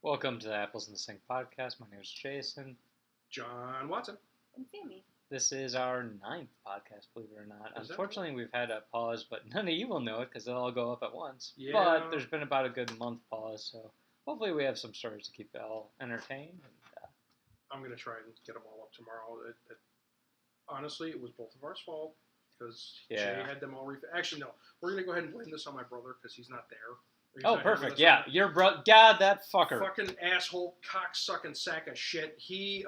Welcome to the Apples in the Sink podcast. My name is Jason. John Watson. And Sammie. This is our 9th podcast, believe it or not. Is that Unfortunately, we've had a pause, but none of you will know it because they'll all go up at once. Yeah. But there's been about a good month pause, so hopefully we have some stories to keep you all entertained. And, I'm going to try and get them all up tomorrow. Honestly, it was both of ours' fault because Jay had them all Actually, no. We're going to go ahead and blame this on my brother because he's not there. He's not perfect. Yeah, your brother. God, that fucker. Fucking asshole, cocksucking sack of shit. He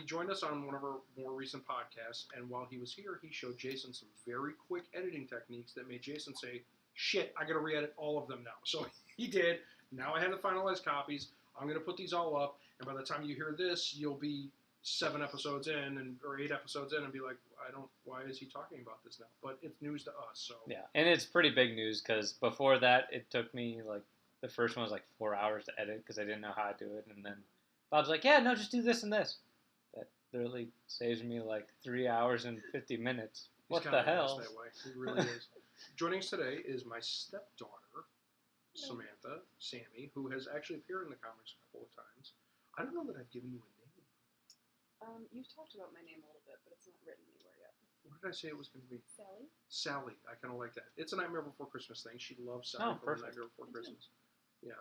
joined us on one of our more recent podcasts, and while he was here, he showed Jason some very quick editing techniques that made Jason say, shit, I got to re-edit all of them now. So he did. Now I have the finalized copies. I'm going to put these all up, and by the time you hear this, you'll be 7 episodes in or 8 episodes in and be like, why is he talking about this now? But it's news to us, so. Yeah, and it's pretty big news because before that, it took me, the first one was 4 hours to edit because I didn't know how to do it. And then Bob's like, yeah, no, just do this and this. That literally saves me 3 hours and 50 minutes. What the hell? That way. He really is. Joining us today is my stepdaughter, Samantha, Sammie, who has actually appeared in the comics a couple of times. I don't know that I've given you a name. You've talked about my name a little bit, but it's not written anywhere yet. What did I say it was going to be? Sally? Sally. I kind of like that. It's a Nightmare Before Christmas thing. She loves Oh, Sally from perfect. Nightmare Before Christmas. Yeah.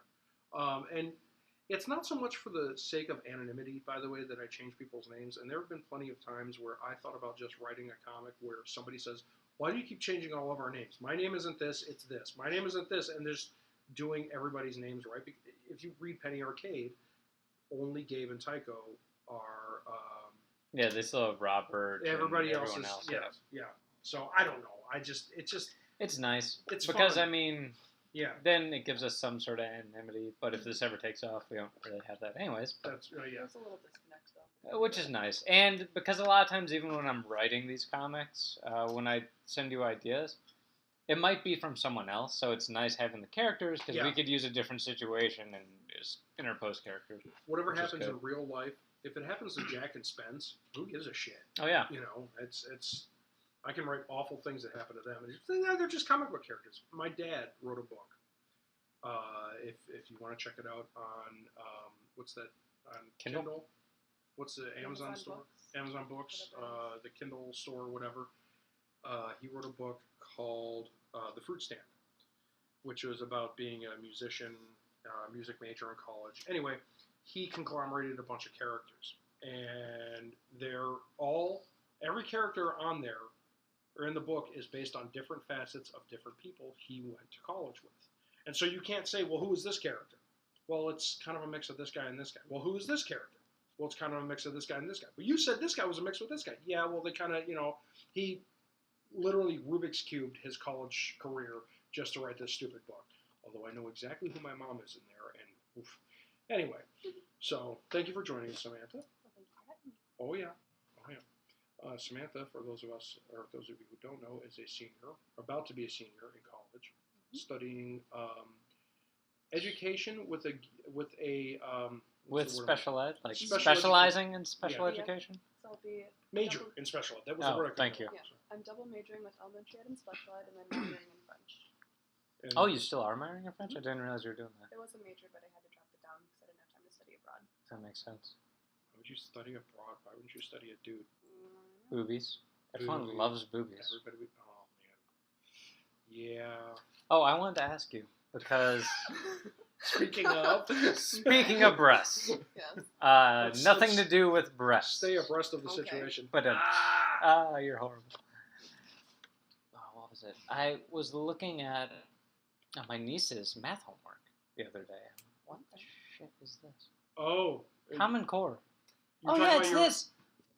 And it's not so much for the sake of anonymity, by the way, that I change people's names. And there have been plenty of times where I thought about just writing a comic where somebody says, why do you keep changing all of our names? My name isn't this, it's this. My name isn't this. And there's doing everybody's names right. If you read Penny Arcade, only Gabe and Tycho are... Yeah, they still have Robert. Everybody else is, else. Yeah. So I don't know. It's nice. It's because fun. Then it gives us some sort of anonymity. But if this ever takes off, we don't really have that anyways. But, That's There's a little disconnect, though. which is nice. And because a lot of times, even when I'm writing these comics, when I send you ideas, it might be from someone else. So it's nice having the characters because we could use a different situation and just interpose characters. Whatever happens in real life, if it happens to Jack and Spence, who gives a shit? Oh, yeah. It's. I can write awful things that happen to them. And they're just comic book characters. My dad wrote a book. If you want to check it out on what's that on Kindle? What's the Amazon store? Books. Amazon Books, the Kindle store, whatever. He wrote a book called The Fruit Stand, which was about being a musician, music major in college. Anyway, he conglomerated a bunch of characters, and every character on there or in the book is based on different facets of different people he went to college with. And so you can't say, well, who is this character? Well, it's kind of a mix of this guy and this guy. Well, who is this character? Well, it's kind of a mix of this guy and this guy. But you said this guy was a mix with this guy. Yeah, well, they kind of, he literally Rubik's Cubed his college career just to write this stupid book. Although I know exactly who my mom is in there, and oof. Anyway, so thank you for joining us, Samantha. Well, thank you for having me. Oh yeah. Samantha, for those of you who don't know, is a senior, about to be a senior in college, studying education with special ed, specializing in special education. So I'll be major in special ed. That was the word I thank you. Yeah, I'm double majoring with elementary ed and special ed, and then minoring in French. You still are minoring in French? I didn't realize you were doing that. It was a major, but I had to drop it down because I didn't have time to study abroad. That makes sense. Why would you study abroad? Why wouldn't you study a dude? Boobies. Everyone loves boobies. Everybody. Oh man. Yeah. Oh, I wanted to ask you because Speaking of breasts, Yes. nothing to do with breasts. Stay abreast of the situation. But you're horrible. Oh, what was it? I was looking at my niece's math homework the other day. What the shit is this? Oh. Common Core. You're Oh talking yeah, about it's this.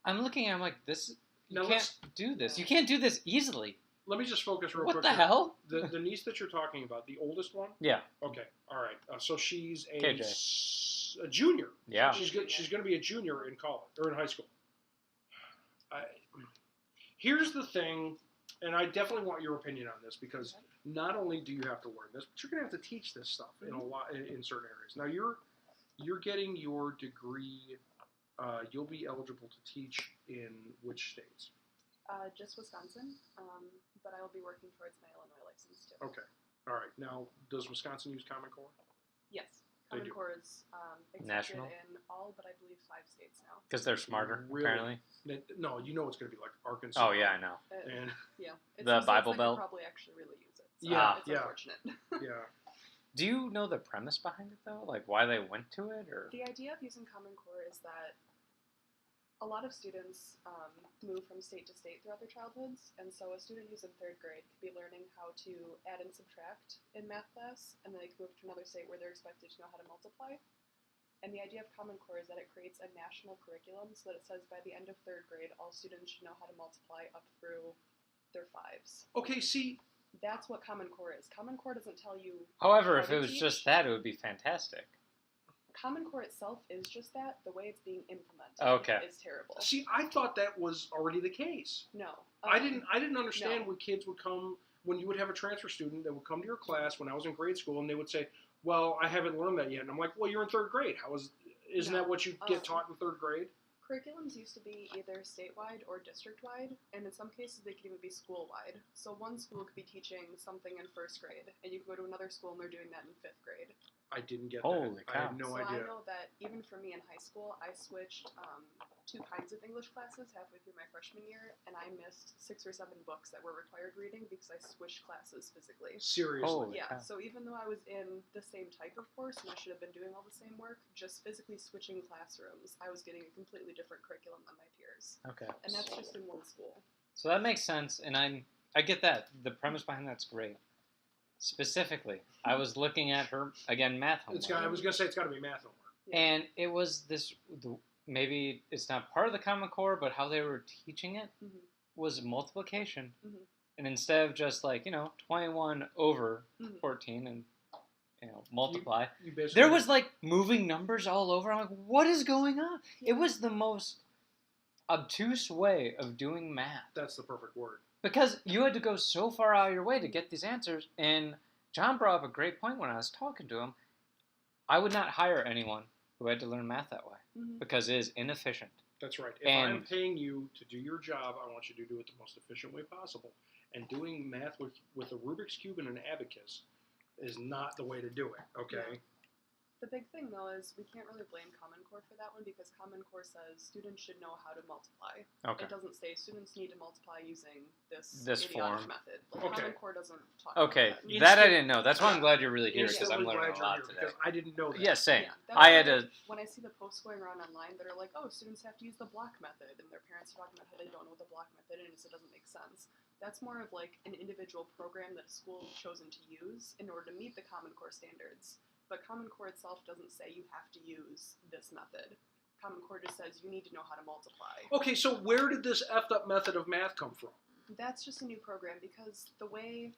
I'm looking at. I'm like, this. You Now can't do this. You can't do this easily. Let me just focus real What quick. the here. hell? The niece that you're talking about, the oldest one? Yeah. Okay. All right. So she's a KJ. A junior. Yeah. She's going to be a junior in college or in high school. Here's the thing, and I definitely want your opinion on this because not only do you have to learn this, but you're going to have to teach this stuff in in certain areas. Now you're getting your degree. You'll be eligible to teach in which states? Just Wisconsin, but I will be working towards my Illinois license too. Okay. All right. Now, does Wisconsin use Common Core? Yes. Common Core is accepted National? in all but I believe 5 states now. Because they're smarter, Really? apparently. No, you know it's going to be like Arkansas. Oh, yeah, I know. And Yeah. It's The just Bible that Belt? you probably actually really use it. So Yeah, it's yeah. unfortunate. yeah. Do you know the premise behind it, though? Like, why they went to it, or? The idea of using Common Core is that a lot of students move from state to state throughout their childhoods, and so a student who's in 3rd grade could be learning how to add and subtract in math class, and then they can move to another state where they're expected to know how to multiply. And the idea of Common Core is that it creates a national curriculum so that it says by the end of 3rd grade, all students should know how to multiply up through their 5s. Okay, see, That's what Common Core is. Common Core doesn't tell you. However, how if to it was teach. just that, it would be fantastic. Common Core itself is just that. The way it's being implemented Okay. is terrible. see, I thought that was already the case. No. I didn't understand no. when kids would come, when you would have a transfer student that would come to your class when I was in grade school, and they would say, well, I haven't learned that yet. And I'm like, well, you're in 3rd grade. Isn't No. that what you get taught in 3rd grade? Curriculums used to be either statewide or district-wide, and in some cases they could even be school-wide. So one school could be teaching something in 1st grade, and you could go to another school and they're doing that in 5th grade. I didn't get Holy that. I cow. had no so idea. I know that even for me in high school, I switched 2 kinds of English classes halfway through my freshman year, and I missed 6 or 7 books that were required reading because I switched classes physically. Seriously. Holy Yeah, cow. so even though I was in the same type of course and I should have been doing all the same work, just physically switching classrooms, I was getting a completely different curriculum than my peers. Okay. And that's just in one school. So that makes sense, and I get that. The premise behind that's great. Specifically, I was looking at her, again, math homework. I was going to say it's got to be math homework. And it was this, maybe it's not part of the Common Core, but how they were teaching it Mhm. was multiplication. Mhm. And instead of just 21 over Mhm. 14 and, multiply, You basically, there was moving numbers all over. I'm like, what is going on? It was the most obtuse way of doing math. That's the perfect word. Because you had to go so far out of your way to get these answers. And John brought up a great point when I was talking to him. I would not hire anyone who had to learn math that way Mhm. because it is inefficient. That's right. If And- I'm paying you to do your job, I want you to do it the most efficient way possible. And doing math with a Rubik's Cube and an abacus is not the way to do it, okay? Yeah. The big thing, though, is we can't really blame Common Core for that one because Common Core says students should know how to multiply. Okay. It doesn't say students need to multiply using this form. idiotic method. Okay. Common Core doesn't talk Okay, about that. that I didn't know. That's why I'm glad you're really here because Instantly I'm learning glad a you're lot here today. because I didn't know that. Yeah, same. Yeah, that's I had why to. When I see the posts going around online that are like, oh, students have to use the block method, and their parents are talking about how they don't know what the block method is, it doesn't make sense. That's more of an individual program that a school has chosen to use in order to meet the Common Core standards. But Common Core itself doesn't say you have to use this method. Common Core just says you need to know how to multiply. Okay, so where did this effed up method of math come from? That's just a new program because the way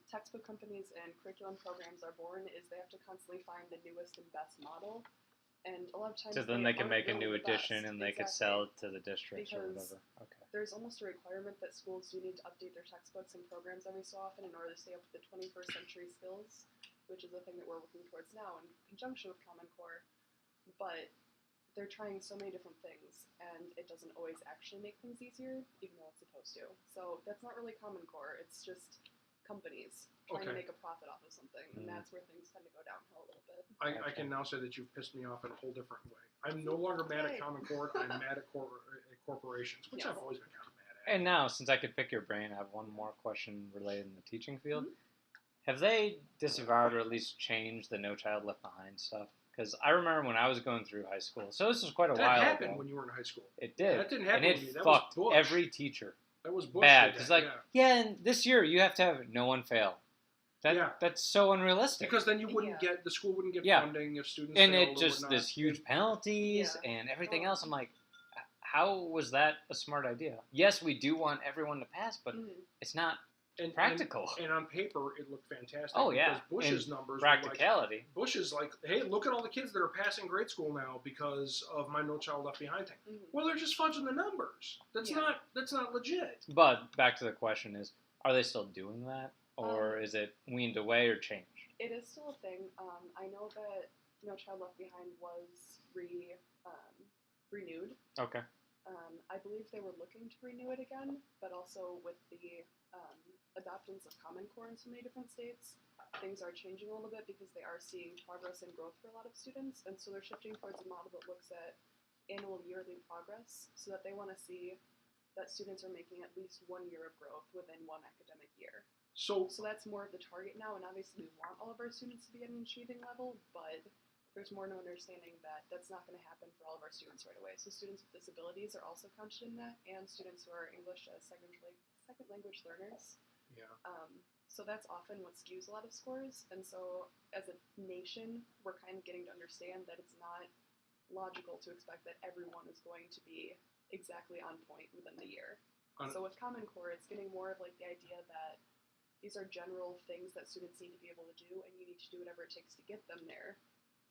textbook companies and curriculum programs are born is they have to constantly find the newest and best model. And a lot of times So then they can aren't make a really new the edition best. and they could Exactly. sell it to the districts or Because- whatever. Okay. There's almost a requirement that schools do need to update their textbooks and programs every so often in order to stay up with the 21st century skills, which is the thing that we're working towards now in conjunction with Common Core. But they're trying so many different things, and it doesn't always actually make things easier, even though it's supposed to. So that's not really Common Core. It's just companies trying to Okay. make a profit off of something, and that's where things tend to go downhill a little bit. I Okay. can now say that you've pissed me off in a whole different way. I'm no longer mad at Hey. Common Core. I'm mad at corporations, which Yes. I've always been kind of mad at. And now, since I could pick your brain, I have one more question related in the teaching field. Mhm. Have they disavowed or at least changed the No Child Left Behind stuff? Because I remember when I was going through high school, so this was quite a that while happened ago. was when you were in high school. It did. That didn't happen and with me. it That was fucked Bush. every teacher That was Bush. bad. did Because, that, yeah, and this year you have to have no one fail. Yeah. That's so unrealistic. because then you wouldn't Yeah. get, the school wouldn't get Yeah. funding if students and failed it or just, whatnot. this huge penalties Yeah. and everything else. I'm like, how was that a smart idea? Yes, we do want everyone to pass, but Mhm. it's not And- practical. And on paper, it looked fantastic. Oh, yeah. Because Bush's In numbers were like, practicality. Bush is like, hey, look at all the kids that are passing grade school now because of my No Child Left Behind thing. Mhm. Well, they're just fudging the numbers. That's Yeah. not legit. But back to the question is, are they still doing that? Or is it weaned away or changed? It is still a thing. I know that No Child Left Behind was renewed. Okay. I believe they were looking to renew it again, but also with the adoptions of Common Core in so many different states, things are changing a little bit because they are seeing progress and growth for a lot of students, and so they're shifting towards a model that looks at annual yearly progress, so that they want to see that students are making at least 1 year of growth within one academic year. So So that's more of the target now, and obviously we want all of our students to be at an achieving level, but there's more no understanding that that's not going to happen for all of our students right away. So students with disabilities are also counted in that, and students who are English as second language learners. yeah. So that's often what skews a lot of scores, and so as a nation, we're kind of getting to understand that it's not logical to expect that everyone is going to be exactly on point within the year. So with Common Core, it's getting more of like the idea that these are general things that students need to be able to do, and you need to do whatever it takes to get them there.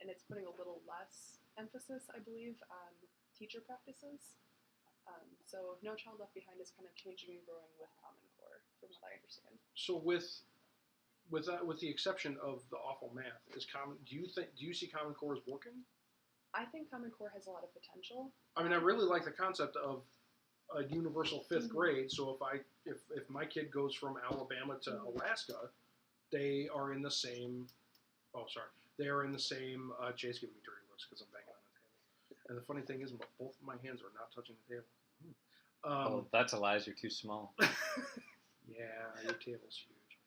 And it's putting a little less emphasis, I believe, on teacher practices. So No Child Left Behind is kind of changing and growing with Common Core, from what I understand. So with the exception of the awful math, do you see Common Core as working? I think Common Core has a lot of potential. I mean, I really like the concept of a universal fifth grade. So if my kid goes from Alabama to Alaska, they are in the same. Oh, sorry. They are in the same. Jay's giving me dirty looks because I'm banging on the table. And the funny thing is, both of my hands are not touching the table. Oh, that's a lie. You're too small. Yeah, your table's huge.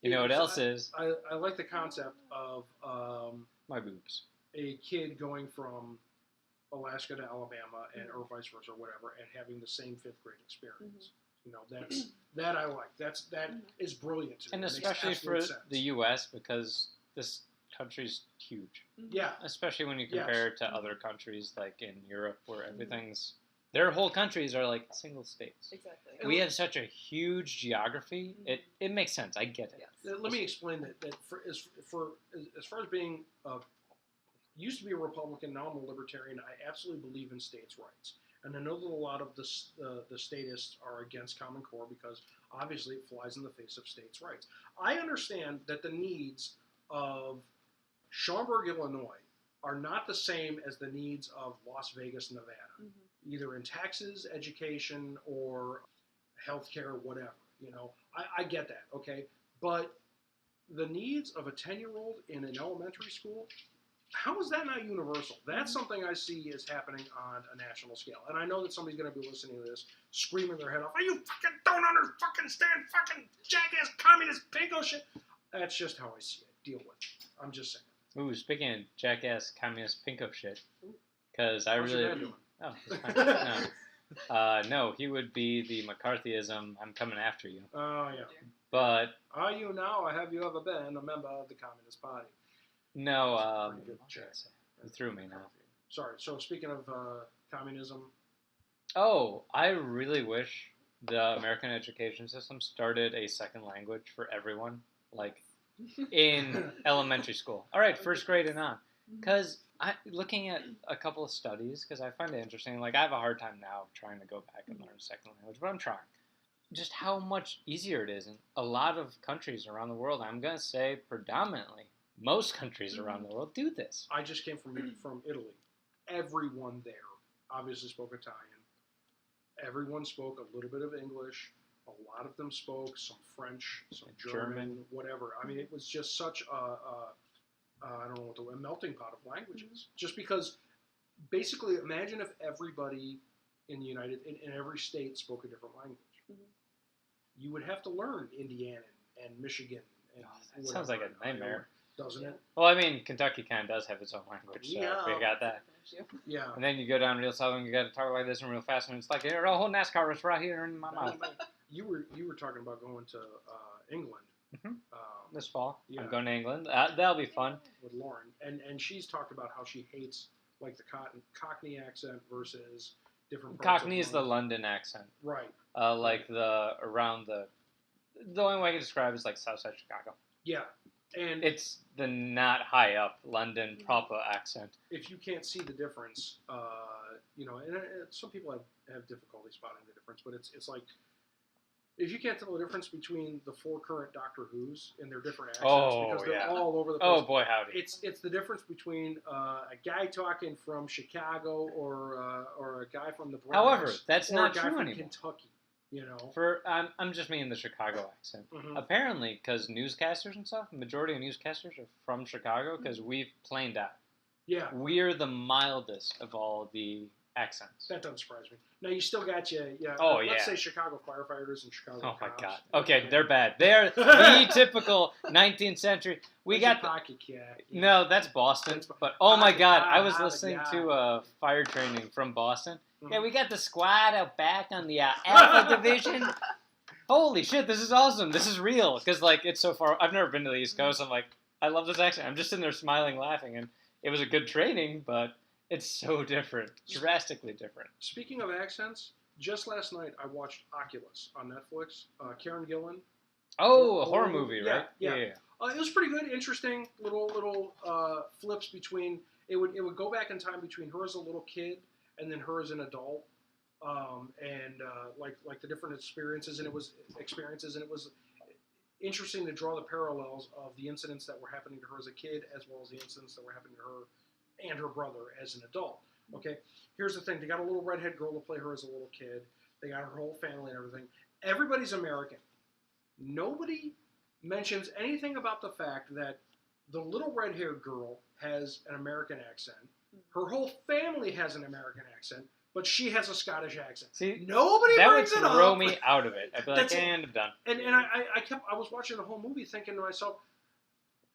You know what else is? I like the concept of My boobs. a kid going from Alaska to Alabama or vice versa or whatever, and having the same fifth grade experience. You know, that I like. That is brilliant to me. And It makes especially for absolute sense. the U.S. because this country's huge. Yeah, Especially when you compare it to other countries like in Europe where everything's... Their whole countries are like single states. Exactly. We have such a huge geography. It makes sense. I get it. Yes. let me explain that as far as being used to be a Republican, now I'm a Libertarian. I absolutely believe in states' rights, and I know that a lot of the statists are against Common Core because obviously it flies in the face of states' rights. I understand that the needs of Schaumburg, Illinois, are not the same as the needs of Las Vegas, Nevada, either in taxes, education, or healthcare, whatever. You know, I get that, okay, but the needs of a 10-year-old in an elementary school. How is that not universal? That's something I see is happening on a national scale. And I know that somebody's going to be listening to this, screaming their head off, "Are you fucking don't understand fucking jackass communist pinko shit?" That's just how I see it. Deal with it. I'm just saying. Ooh, speaking of jackass communist pinko shit, because I How's your dad really... doing? Oh, it's fine. No, he would be the McCarthyism, I'm coming after you. Oh, yeah. But... Are you now, or have you ever been a member of the Communist Party? No, Pretty good check. you threw me now. Sorry. So speaking of communism, Oh, I really wish the American education system started a second language for everyone, like in elementary school. All right, first grade and on. Because looking at a couple of studies, because I find it interesting, like I have a hard time now trying to go back and learn a second language, but I'm trying. Just how much easier it is in a lot of countries around the world. I'm going to say predominantly, most countries around the world do this. I just came from Italy. Everyone there obviously spoke Italian. Everyone spoke a little bit of English. A lot of them spoke some French, some German, whatever. I mean, it was just such I don't know a melting pot of languages. Just because, basically, imagine if everybody in every state spoke a different language. You would have to learn Indiana and Michigan. And that sounds like a nightmare. Doesn't it? Well, I mean, Kentucky kind of does have its own language, so we got that. Yeah. And then you go down real southern, you got to talk like this and real fast, and it's like a whole NASCAR race right here in my mouth. You were talking about going to England This fall, Yeah. I'm going to England. That'll be fun. with Lauren, and she's talked about how she hates like the Cockney accent versus different parts Cockney of is the London accent. Right. Like the only way I can describe it is like Southside Chicago. Yeah. And It's the not high up London proper accent. if you can't see the difference, and some people have difficulty spotting the difference, but it's like if you can't tell the difference between the 4 current Doctor Who's in their different accents because they're all over the place. Oh boy, howdy! It's the difference between a guy talking from Chicago or a guy from the Bronx. However, that's or not a guy true from anymore. Kentucky. You know. I'm just meaning the Chicago accent. Mhm. Apparently, because newscasters and stuff, the majority of newscasters are from Chicago because we've planed out. Yeah. We're the mildest of all the accents. That doesn't surprise me. Now you still got yeah. Oh, Let's yeah. say Chicago firefighters and Chicago Oh my cops. God. Okay, they're bad. They're the typical 19th century. We There's got a pocket cat. Yeah. No, that's Boston. That's- But oh my Pocket God, cat, I was pocket listening cat. to fire training from Boston. Mhm. Yeah, we got the squad out back on the Alpha Division. Holy shit, this is awesome. This is real. Because, like, it's so far. I've never been to the East Coast. I'm like, I love this accent. I'm just sitting there smiling, laughing. And it was a good training, but it's so different. Drastically different. Speaking of accents, just last night I watched Oculus on Netflix. Karen Gillan. Oh, a horror movie, right? Yeah. Yeah. It was pretty good, interesting little flips between. It would go back in time between her as a little kid and then her as an adult, like the different experiences, and it was interesting to draw the parallels of the incidents that were happening to her as a kid as well as the incidents that were happening to her and her brother as an adult. Okay, here's the thing: they got a little redhead girl to play her as a little kid. They got her whole family and everything. Everybody's American. Nobody mentions anything about the fact that the little red-haired girl has an American accent. Her whole family has an American accent, but she has a Scottish accent. See, nobody that would brings it up. throw me out of it. I'd be like, That's it. and I'm done. And I was watching the whole movie thinking to myself,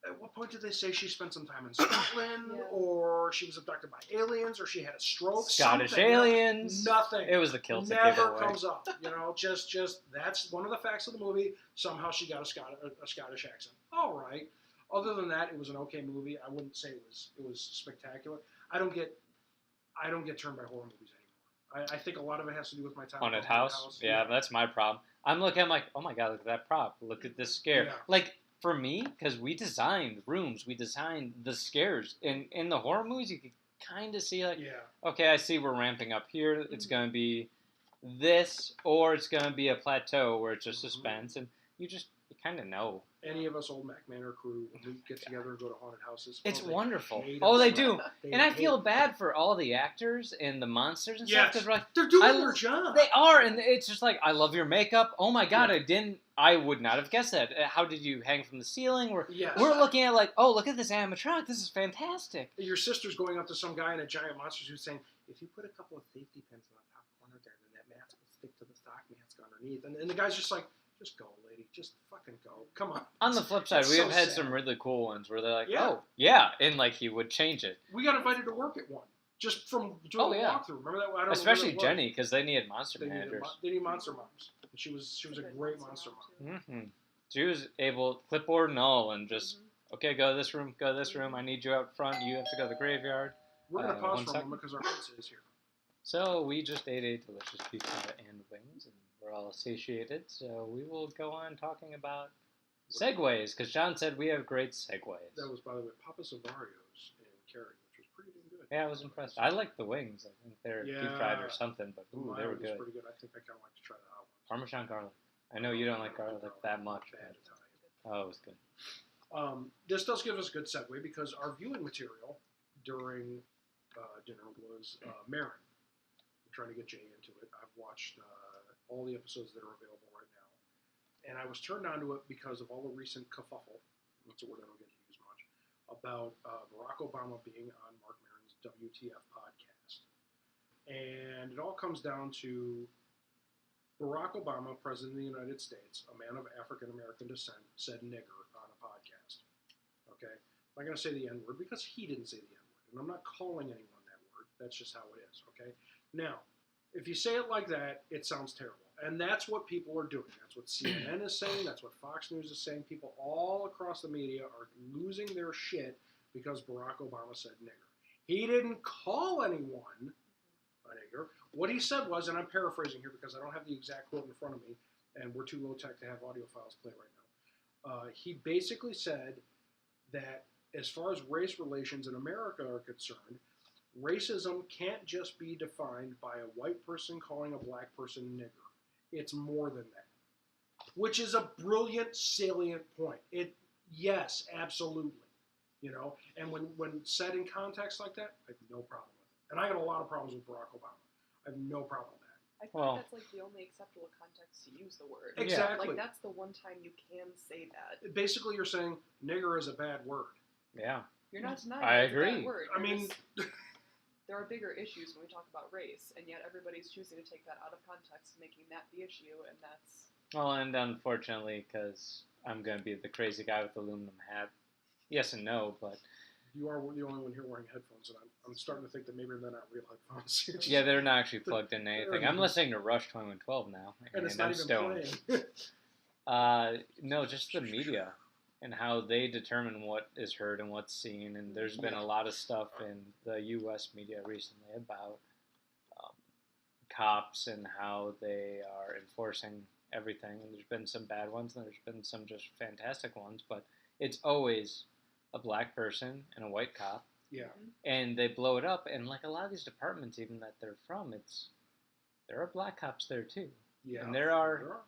at what point did they say she spent some time in Scotland, Yeah. or she was abducted by aliens, or she had a stroke? Scottish something. aliens. Nothing. It was the kilt that gave it Never away. comes up. You know, just that's one of the facts of the movie. Somehow she got a Scottish accent. All right. Other than that, it was an okay movie. I wouldn't say it was spectacular. I don't get turned by horror movies anymore. I think a lot of it has to do with my time. Haunted house. Yeah, that's my problem. I'm like, oh my God, look at that prop. Look at this scare. Yeah. Like, for me, because we designed rooms, we designed the scares. In the horror movies, you can kind of see, like, Yeah. okay, I see we're ramping up here. It's going to be this, or it's going to be a plateau where it's just suspense. And you kind of know. Any of us old Mac Manor crew, when we get together and go to haunted houses, It's wonderful. hate Oh, us. they do. They And I hate feel us. bad for all the actors and the monsters and stuff. Yes, Because we're like, they're doing I- their job. they are, and it's just like, I love your makeup. Oh my God, Yeah. I would not have guessed that. How did you hang from the ceiling? Yes. We're looking at like, oh, look at this animatronic. This is fantastic. Your sister's going up to some guy in a giant monster suit saying, if you put a couple of safety pins on the top corner there, then that mask will stick to the stock mask underneath. And the guy's just like, just go, lady. Just fucking go. Come on. On the flip side, It's we so have had sad. some really cool ones where they're like, Yeah. oh, yeah. And like, he would change it. We got invited to work at one. Just from doing Oh, the yeah. walkthrough. Remember that? I don't know Especially where that was. Jenny, because they needed monster They needed, managers. they needed monster moms. And she was a great monster mom. Mm-hmm. She was able, clipboard and all, and just, okay, go to this room, go to this room. I need you out front. You have to go to the graveyard. We're going to pause one for a second. moment because our pizza is here. So we just ate a delicious pizza and wings, and we're all satiated. So we will go on talking about segues, because John said we have great segues. That was, by the way, Papa Savario's in Cary, which was pretty damn good. Yeah, I was impressed. I like the wings. I think they're deep fried or Yeah. something, but The ooh, mild they were was good. pretty good. I think I kind of like to try that out. Parmesan garlic. I know you don't like garlic that much. Bad but- Italian. Oh, it was good. This does give us a good segue because our viewing material during dinner was Marin. I'm trying to get Jay into it. I've watched all the episodes that are available right now. And I was turned on to it because of all the recent kerfuffle, that's a word I don't get to use much, about Barack Obama being on Mark Maron's WTF podcast. And it all comes down to Barack Obama, President of the United States, a man of African-American descent, said nigger on a podcast. Okay? I'm not going to say the N-word because he didn't say the N-word. And I'm not calling anyone that word. That's just how it is. Okay? Now, if you say it like that, it sounds terrible. And that's what people are doing. That's what CNN is saying. That's what Fox News is saying. People all across the media are losing their shit because Barack Obama said nigger. He didn't call anyone a nigger. What he said was, and I'm paraphrasing here because I don't have the exact quote in front of me, and we're too low tech to have audio files play right now. He basically said that as far as race relations in America are concerned, racism can't just be defined by a white person calling a black person nigger. It's more than that, which is a brilliant, salient point. Yes, absolutely. You know, and when said in context like that, I have no problem with it. And I got a lot of problems with Barack Obama. I have no problem with that. I feel Well- like that's like the only acceptable context to use the word. Exactly. Like that's the one time you can say that. Basically, you're saying nigger is a bad word. Yeah. You're not denying I that it's a agree. bad word. I mean, There are bigger issues when we talk about race, and yet everybody's choosing to take that out of context, making that the issue, and that's... Well, and unfortunately, because I'm going to be the crazy guy with the aluminum hat, yes and no, but you are the only one here wearing headphones, and I'm starting to think that maybe they're not real headphones. yeah, they're not actually plugged into anything. I'm listening to Rush 2112 now, and it's I'm not even stoned. playing. No, just the media and how they determine what is heard and what's seen. And there's been a lot of stuff in the U.S. media recently about cops and how they are enforcing everything. And there's been some bad ones, and there's been some just fantastic ones. But it's always a black person and a white cop. Yeah. And they blow it up. And like a lot of these departments, even that they're from, there are black cops there too. Yeah. And there are.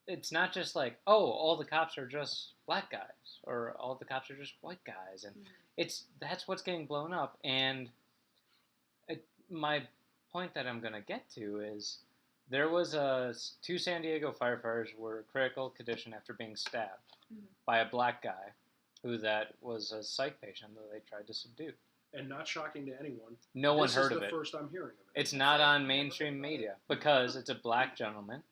It's not just like, oh, all the cops are just black guys or all the cops are just white guys, and that's what's getting blown up. And my point that I'm gonna get to is there was two San Diego firefighters were in critical condition after being stabbed by a black guy who that was a psych patient that they tried to subdue. And not shocking to anyone. No one heard of it. This is the first I'm hearing of it. It's not on mainstream media because it's a black gentleman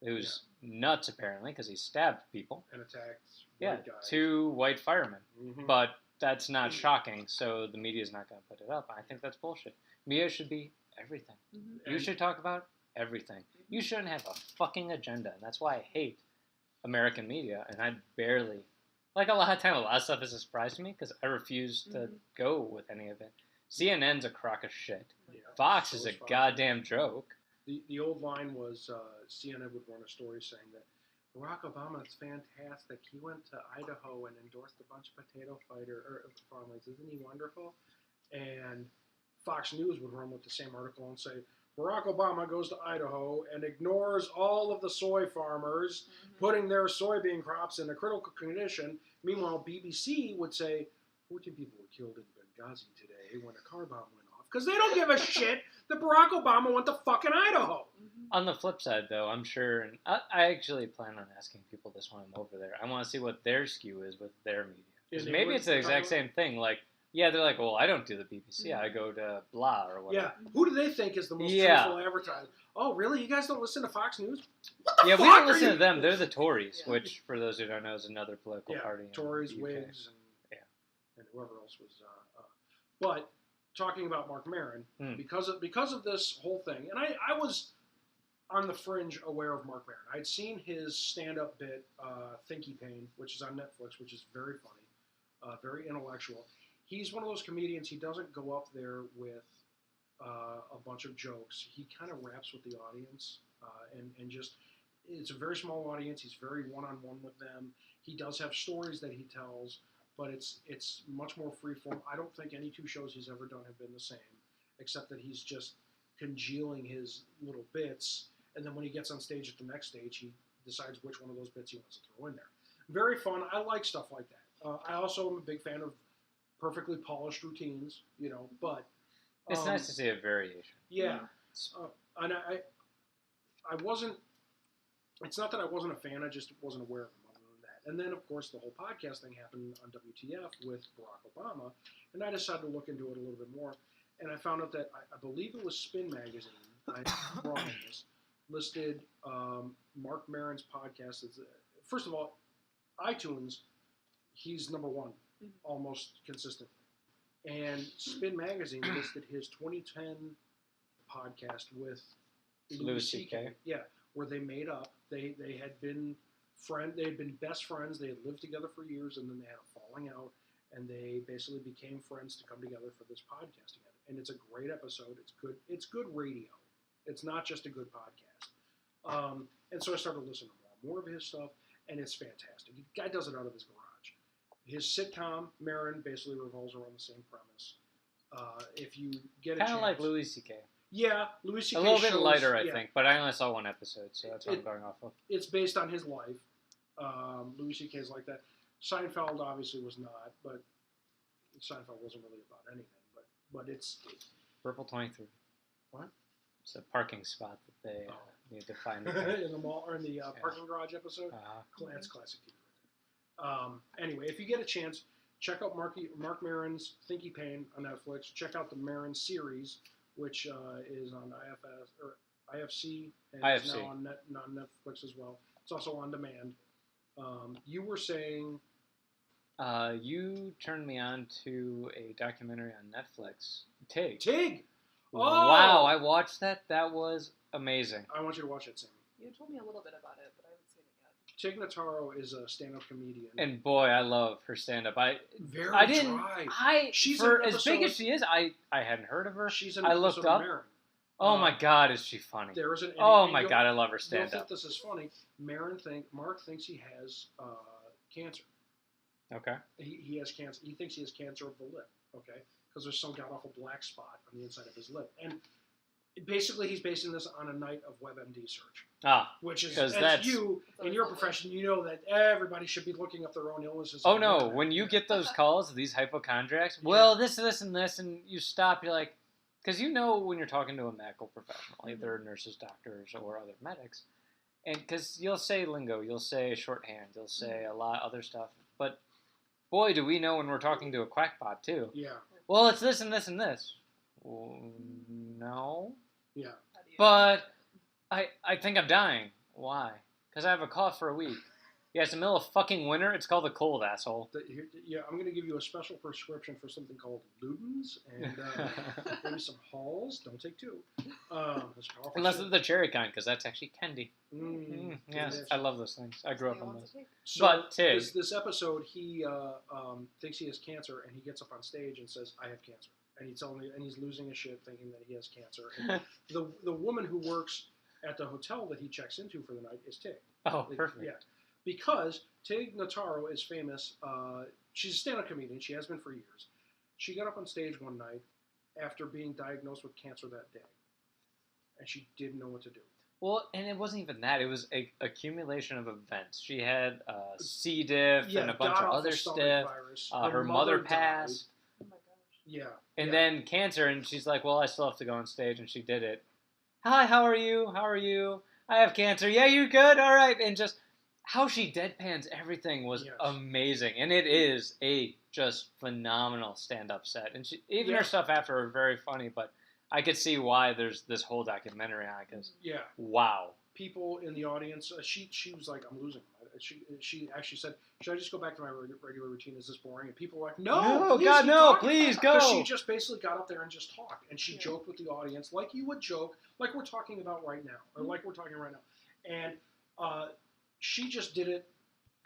who's nuts apparently because he stabbed people. And attacked Yeah, white guys. two white firemen. Mhm. But that's not shocking, so the media's not going to put it up. I think that's bullshit. Media should be everything. You should talk about everything. You shouldn't have a fucking agenda, and that's why I hate American media, and I barely... Like, a lot of stuff is a surprise to me because I refuse to go with any of it. CNN's a crock of shit. Yeah, Fox so is a Fox. goddamn joke. The old line was CNN would run a story saying that Barack Obama is fantastic. He went to Idaho and endorsed a bunch of potato farmers. Isn't he wonderful? And Fox News would run with the same article and say, Barack Obama goes to Idaho and ignores all of the soy farmers, putting their soybean crops in a critical condition. Meanwhile, BBC would say, 14 people were killed in Benghazi today when a car bomb went off. Because they don't give a shit that Barack Obama went to fucking Idaho. On the flip side, though, I'm sure, and I actually plan on asking people this when I'm over there. I want to see what their skew is with their media. 'Cause maybe it's the exact same thing. Like, yeah, they're like, well, I don't do the BBC. I go to blah or whatever. Yeah, who do they think is the most truthful advertiser? Oh, really? You guys don't listen to Fox News? What the Yeah, fuck we don't are listen you- to them. They're the Tories, which, for those who don't know, is another political party. in Tories, the UK. Whigs, and whoever else was. But talking about Mark Maron, because of this whole thing, and I was on the fringe aware of Mark Maron. I'd seen his stand-up bit, Thinky Pain, which is on Netflix, which is very funny, very intellectual. He's one of those comedians, he doesn't go up there with a bunch of jokes. He kind of raps with the audience, and just, it's a very small audience. He's very one-on-one with them. He does have stories that he tells, but it's much more freeform. I don't think any two shows he's ever done have been the same, except that he's just congealing his little bits, and then when he gets on stage at the next stage, he decides which one of those bits he wants to throw in there. Very fun. I like stuff like that. I also am a big fan of perfectly polished routines, but... It's nice to see a variation. Yeah. And I wasn't... It's not that I wasn't a fan, I just wasn't aware of him other than that. And then, of course, the whole podcast thing happened on WTF with Barack Obama, and I decided to look into it a little bit more, and I found out that, I believe it was Spin Magazine, listed Mark Maron's podcast as... First of all, iTunes, he's number one, almost consistent. And Spin Magazine listed his 2010 podcast with Louis C.K. Yeah, where they made up. They had been they had been best friends. They had lived together for years, and then they had a falling out, and they basically became friends to come together for this podcast together. And it's a great episode. It's good. It's good radio. It's not just a good podcast. And so I started listening to more of his stuff, and it's fantastic. The guy does it out of his garage. His sitcom, Maron, basically revolves around the same premise. If you get a chance... Kind of like Louis C.K. Yeah, Louis C.K. A little bit shows, lighter, I think, but I only saw one episode, so that's what I'm going off of. It's based on his life. Louis C.K. is like that. Seinfeld obviously was not, but Seinfeld wasn't really about anything. But it's... Purple 23. What? It's a parking spot that they need to find. In the mall or in the parking garage episode. That's classic TV. Anyway, if you get a chance, check out Mark Maron's Thinky Pain on Netflix. Check out the Maron series, which is on IFC and is now on Netflix as well. It's also on demand. You were saying... you turned me on to a documentary on Netflix, Tig. Tig! Oh! Wow, I watched that. That was amazing. I want you to watch it, Sammie. You told me a little bit about it, but I haven't seen it yet. Tig Notaro is a stand-up comedian. And boy, I love her stand-up. Dry. She's as big as she is, I hadn't heard of her. She's an I looked episode up. of Maron. Oh my God, is she funny? There is oh my God, I love her stand-up. You'll think this is funny. Mark thinks he has cancer. Okay. He has cancer. He thinks he has cancer of the lip. Okay, because there's some god-awful black spot on the inside of his lip, and basically he's basing this on a night of WebMD search. Which is, as you, in your profession, you know that everybody should be looking up their own illnesses. Oh no, when you get those calls, these hypochondriacs, well, this, and this, and you stop, you're like, because you know when you're talking to a medical professional, either nurses, doctors, or other medics, and because you'll say lingo, you'll say shorthand, you'll say a lot of other stuff, but boy, do we know when we're talking to a quackbot, too. Yeah. Well, it's this and this and this. Well, no. Yeah. But I think I'm dying. Why? Because I have a cough for a week. Yeah, it's the middle of fucking winter. It's called a cold, asshole. I'm going to give you a special prescription for something called Ludens and maybe some Halls. Don't take two. Unless it's the cherry kind, because that's actually candy. Yes, I love those things. I grew up on those. So but Tig. This episode, he thinks he has cancer, and he gets up on stage and says, "I have cancer," and he's losing his shit, thinking that he has cancer. And the woman who works at the hotel that he checks into for the night is Tig. Oh, perfect. Yeah. Because Tig Notaro is famous. She's a stand-up comedian. She has been for years. She got up on stage one night after being diagnosed with cancer that day. And she didn't know what to do. Well, and it wasn't even that. It was an accumulation of events. She had C. diff and a bunch of other stuff. Her mother passed. Oh my gosh. Yeah. And then cancer, and she's like, well, I still have to go on stage, and she did it. Hi, how are you? How are you? I have cancer. Yeah, you good? All right. And just... how she deadpans everything was amazing, and it is a just phenomenal stand-up set. And her stuff after are very funny, but I could see why there's this whole documentary on it. Cause wow, people in the audience, she was like, "I'm losing." She actually said, "Should I just go back to my regular routine? Is this boring?" And people were like, "No, God, no, please go." Because she just basically got up there and just talked, and she joked with the audience like you would joke, like we're talking about right now, or like we're talking right now, and. She just did it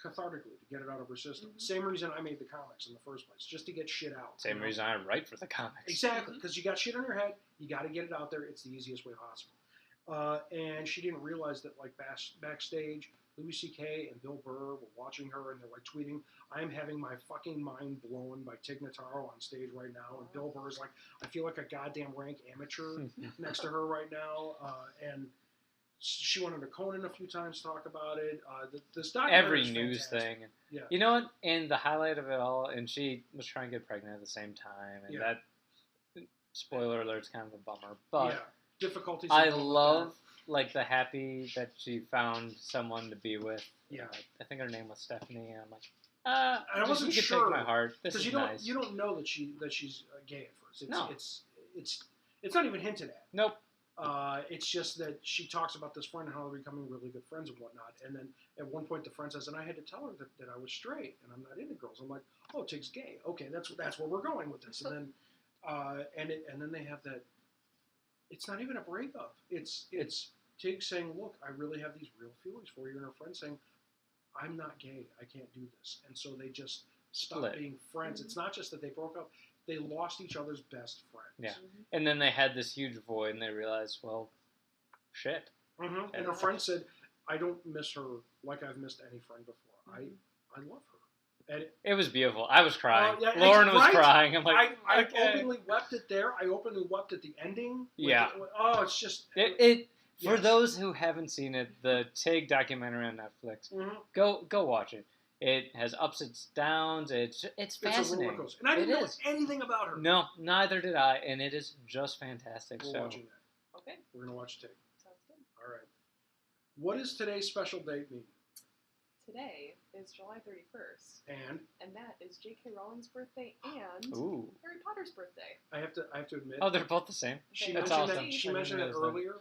cathartically to get it out of her system. Same reason I made the comics in the first place, just to get shit out. Same reason I write for the comics. Exactly, because you got shit on your head, you got to get it out there. It's the easiest way possible. And she didn't realize that, like, backstage, Louis C.K. and Bill Burr were watching her, and they're like tweeting, "I'm having my fucking mind blown by Tig Notaro on stage right now." And Bill Burr's like, "I feel like a goddamn rank amateur next to her right now," and. She went on to Conan a few times to talk about it. This documentary every news fantastic. thing. Yeah. You know what? And the highlight of it all, and she was trying to get pregnant at the same time, and that, spoiler alert's kind of a bummer. But difficulties. I love, like, the happy that she found someone to be with. Yeah. I think her name was Stephanie, and I'm like, I wasn't you sure. Take my heart. This is nice. You don't know that she's gay at first. No. It's not even hinted at. Nope. It's just that she talks about this friend and how they're becoming really good friends and whatnot. And then at one point the friend says, and I had to tell her that I was straight and I'm not into girls. I'm like, oh, Tig's gay. Okay, that's where we're going with this. And then and then they have that. It's not even a breakup. It's Tig saying, look, I really have these real feelings for you, and her friend saying, I'm not gay. I can't do this. And so they just stop being friends. It's not just that they broke up. They lost each other's best friends. Yeah. And then they had this huge void, and they realized, well, shit. And her friend said, I don't miss her like I've missed any friend before. I love her. And it was beautiful. I was crying. Lauren was crying. I'm like, I openly wept it there. I openly wept at the ending. It's just... For those who haven't seen it, the Tig documentary on Netflix, go watch it. It has ups and downs. It's fascinating. A roller coaster. And I didn't know anything about her. No, neither did I, and it is just fantastic. We're watching that. Okay. We're going to watch tape. Sounds good. All right. What does today's special date mean? Today is July 31st, And that is J.K. Rowling's birthday and Ooh. Harry Potter's birthday. I have to admit, Oh, they're both the same. she That's mentioned awesome. that she I didn't mentioned it realize that. earlier,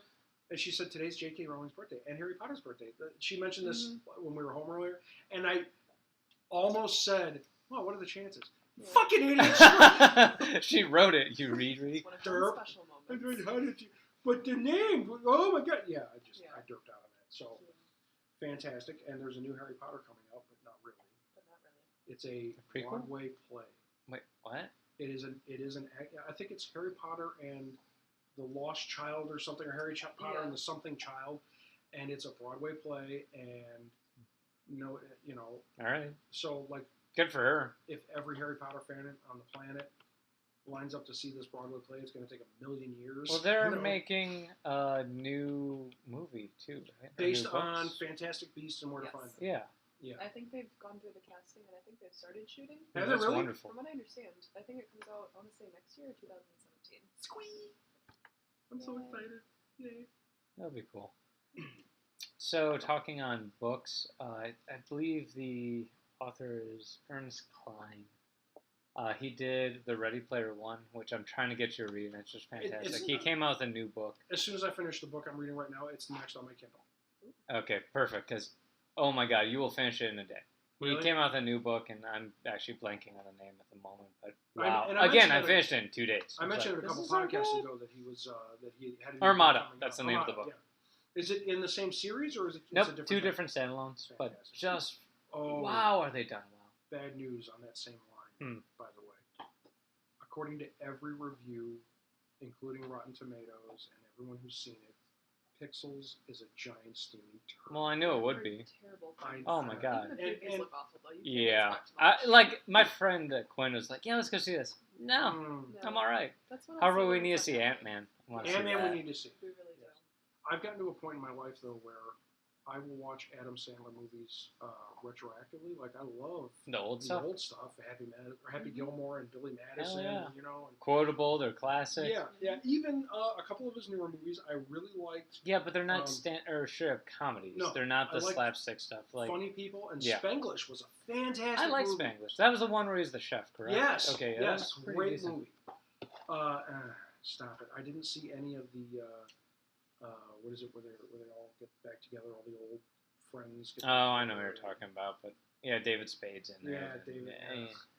and she said today's J.K. Rowling's birthday and Harry Potter's birthday. She mentioned this when we were home earlier, and I almost said, "Well, what are the chances?" Yeah. Fucking idiot! She wrote it. You read. It's one of Derp. those special I moments. mean, how did you? But the name, oh my god, yeah, I derped out on that. So fantastic, and there's a new Harry Potter coming out, but not really. But not really. It's a prequel? Broadway play. Wait, what? It is an. I think it's Harry Potter and the Lost Child or something, or Harry Potter and the Something Child, and it's a Broadway play, and All right. so like Good for her. if every Harry Potter fan on the planet lines up to see this Broadway play, it's going to take 1,000,000 years. Well, they're making a new movie too, right? Or based new on books. Fantastic Beasts and Where to Yes. Find Them. Yeah. Yeah. I think they've gone through the casting, and I think they've started shooting. Have they That's really? wonderful. From what I understand, I think it comes out, I want to say next year or 2017. Squee! I'm so Yay. excited. Yay. That'll be cool. So, talking on books, I believe the author is Ernest Cline. He did the Ready Player One, which I'm trying to get you to read, and it's just fantastic. He came out with a new book. As soon as I finish the book I'm reading right now, it's next on my Kindle. Okay, perfect, because, oh my god, you will finish it in a day. Really? He came out with a new book, and I'm actually blanking on the name at the moment, but I- wow. and I Again, I mentioned finished it in 2 days. I was mentioned like, it a couple this is so podcasts good. ago that he was that he had a new book Armada, coming that's out. the name of the Armada, book. yeah. Is it in the same series or is it? Nope, it's a different two thing? different standalones, but Fantastic. just, Oh, wow, are they done well. bad news on that same line, by the way. According to every review, including Rotten Tomatoes and everyone who's seen it, Pixels is a giant steaming turd. Well, I knew it would Heard be. Terrible I- things. Oh my god. Even the previews And- look awful, though. You can't Yeah, expect much. like my friend Quinn was like, "Yeah, let's go see this." No, Mm. I'm all right. That's what I'll However, say we when need to it's see not Ant happening. Man. Ant-Man we need to see. We really do. I've gotten to a point in my life though where I will watch Adam Sandler movies retroactively. Like I love The old the stuff, old stuff, Happy Gilmore and Billy Madison, yeah. you know. And quotable, they're classic. yeah. Even a couple of his newer movies I really liked. Yeah, but they're not Um, straight up comedies. no, They're not I the like slapstick stuff. Like Funny People and yeah. Spanglish was a fantastic. I like movie. Spanglish. That was the one where he's the chef, correct? Yes. Okay. Yeah, Yes. that's pretty Great decent. movie. Stop it! I didn't see any of the. What is it where they all get back together? All the old friends. Get Oh, back I know what together. you're talking about, but yeah, David Spade's in there. Yeah, and- David. yeah,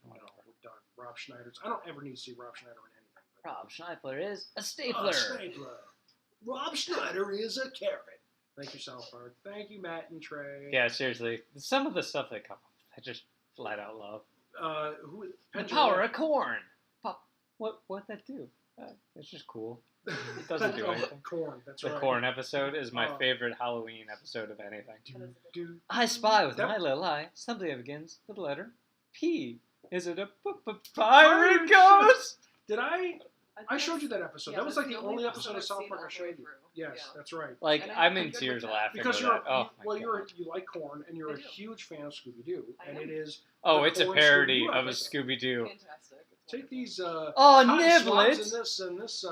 No, we're done. Rob Schneider's. I don't ever need to see Rob Schneider in anything. But Rob Schneider is a stapler. Stapler. Rob Schneider is a carrot. Thank you, South Park. Thank you, Matt and Trey. Yeah, seriously, some of the stuff they come up with, I just flat out love. Who? The power of corn. Pop. What'd that do? It's just cool. It doesn't do anything. Corn. That's The right. corn episode is my Oh. favorite Halloween episode of anything. Do, I spy with That- my little eye something that begins with the letter P. Is it a pirate ghost? did I think showed you that's- that episode. yeah, that was that's like the the only only episode of episode South I've Park I seen all the showed way you. through. Yes, Yeah. that's right. Like And I'm I'm in good with tears that. laughing. Because over you're that. Oh my god. you like corn and you're I a do. huge fan of Scooby Doo, and I am. it is Oh, the it's a corn parody Scooby-Doo of a episode. Scooby Doo. Fantastic. It's Take wonderful. these Oh, cotton swabs niblet! and this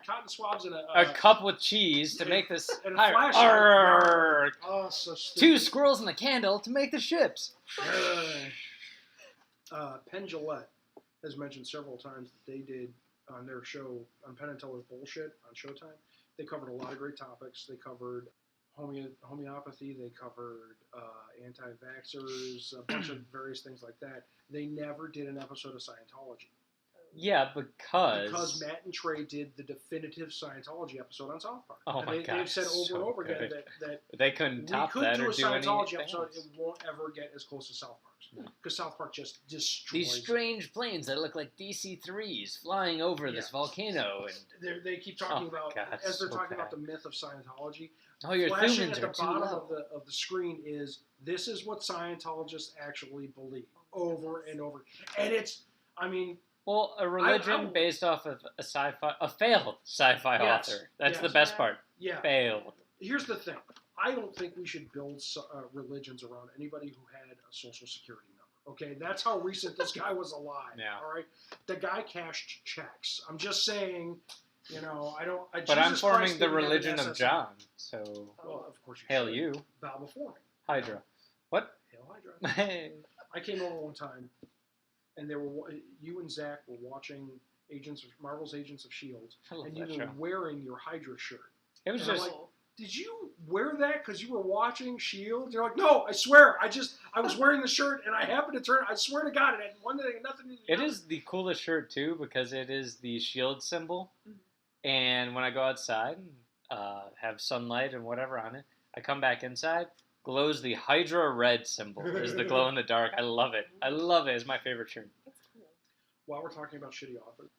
cotton swabs and A cup with cheese to and- make this. and a pirate. flashlight. Arrgh. Oh, so Two stupid. squirrels and a candle to make the ships. Penn Jillette has mentioned several times that they did on their show on Penn and Teller's Bullshit on Showtime. They covered a lot of great topics. They covered homeopathy. They covered anti-vaxxers, a bunch of various things like that. They never did an episode of Scientology Yeah, because Matt and Trey did the definitive Scientology episode on South Park. Oh and my God, they've said over so and over again good. that they couldn't we top could that do or a do Scientology anything episode. else. It won't ever get as close as South Park's No. because South Park just destroys These strange planes that look like DC-3s flying over this Yeah. volcano, and They keep talking Oh my about God, as they're so talking about bad. the myth of Scientology. oh, your Flashing thumans at the are too bottom low. of the screen is this is what Scientologists actually believe over and over, and it's Well, a religion based off of a failed sci-fi Yes, author. That's yes. the best Yeah. part. yeah. Failed. Here's the thing: I don't think we should build religions around anybody who had a social security number. Okay, that's how recent this guy was alive. Yeah. All right, the guy cashed checks. I'm just saying, You know, I don't. But I'm Jesus forming Christ the didn't have an religion of SS. John, so Well, of course you hail should. you, Bow before me. Hydra. What? Hail Hydra. Hey. I came over one time, and you and Zach were watching Marvel's Agents of Shield, I love and you that were show. wearing your Hydra shirt. It was And I'm just. like, did you wear that because you were watching Shield? You're like, no, I swear, I was wearing the shirt, and I happened to turn. I swear to God, it had one thing, nothing to do. It is the coolest shirt too because it is the shield symbol, and when I go outside, have sunlight and whatever on it, I come back inside. Glows the Hydra red symbol is the glow in the dark. I love it. I love it. It's my favorite shirt. That's cool. While we're talking about shitty offers,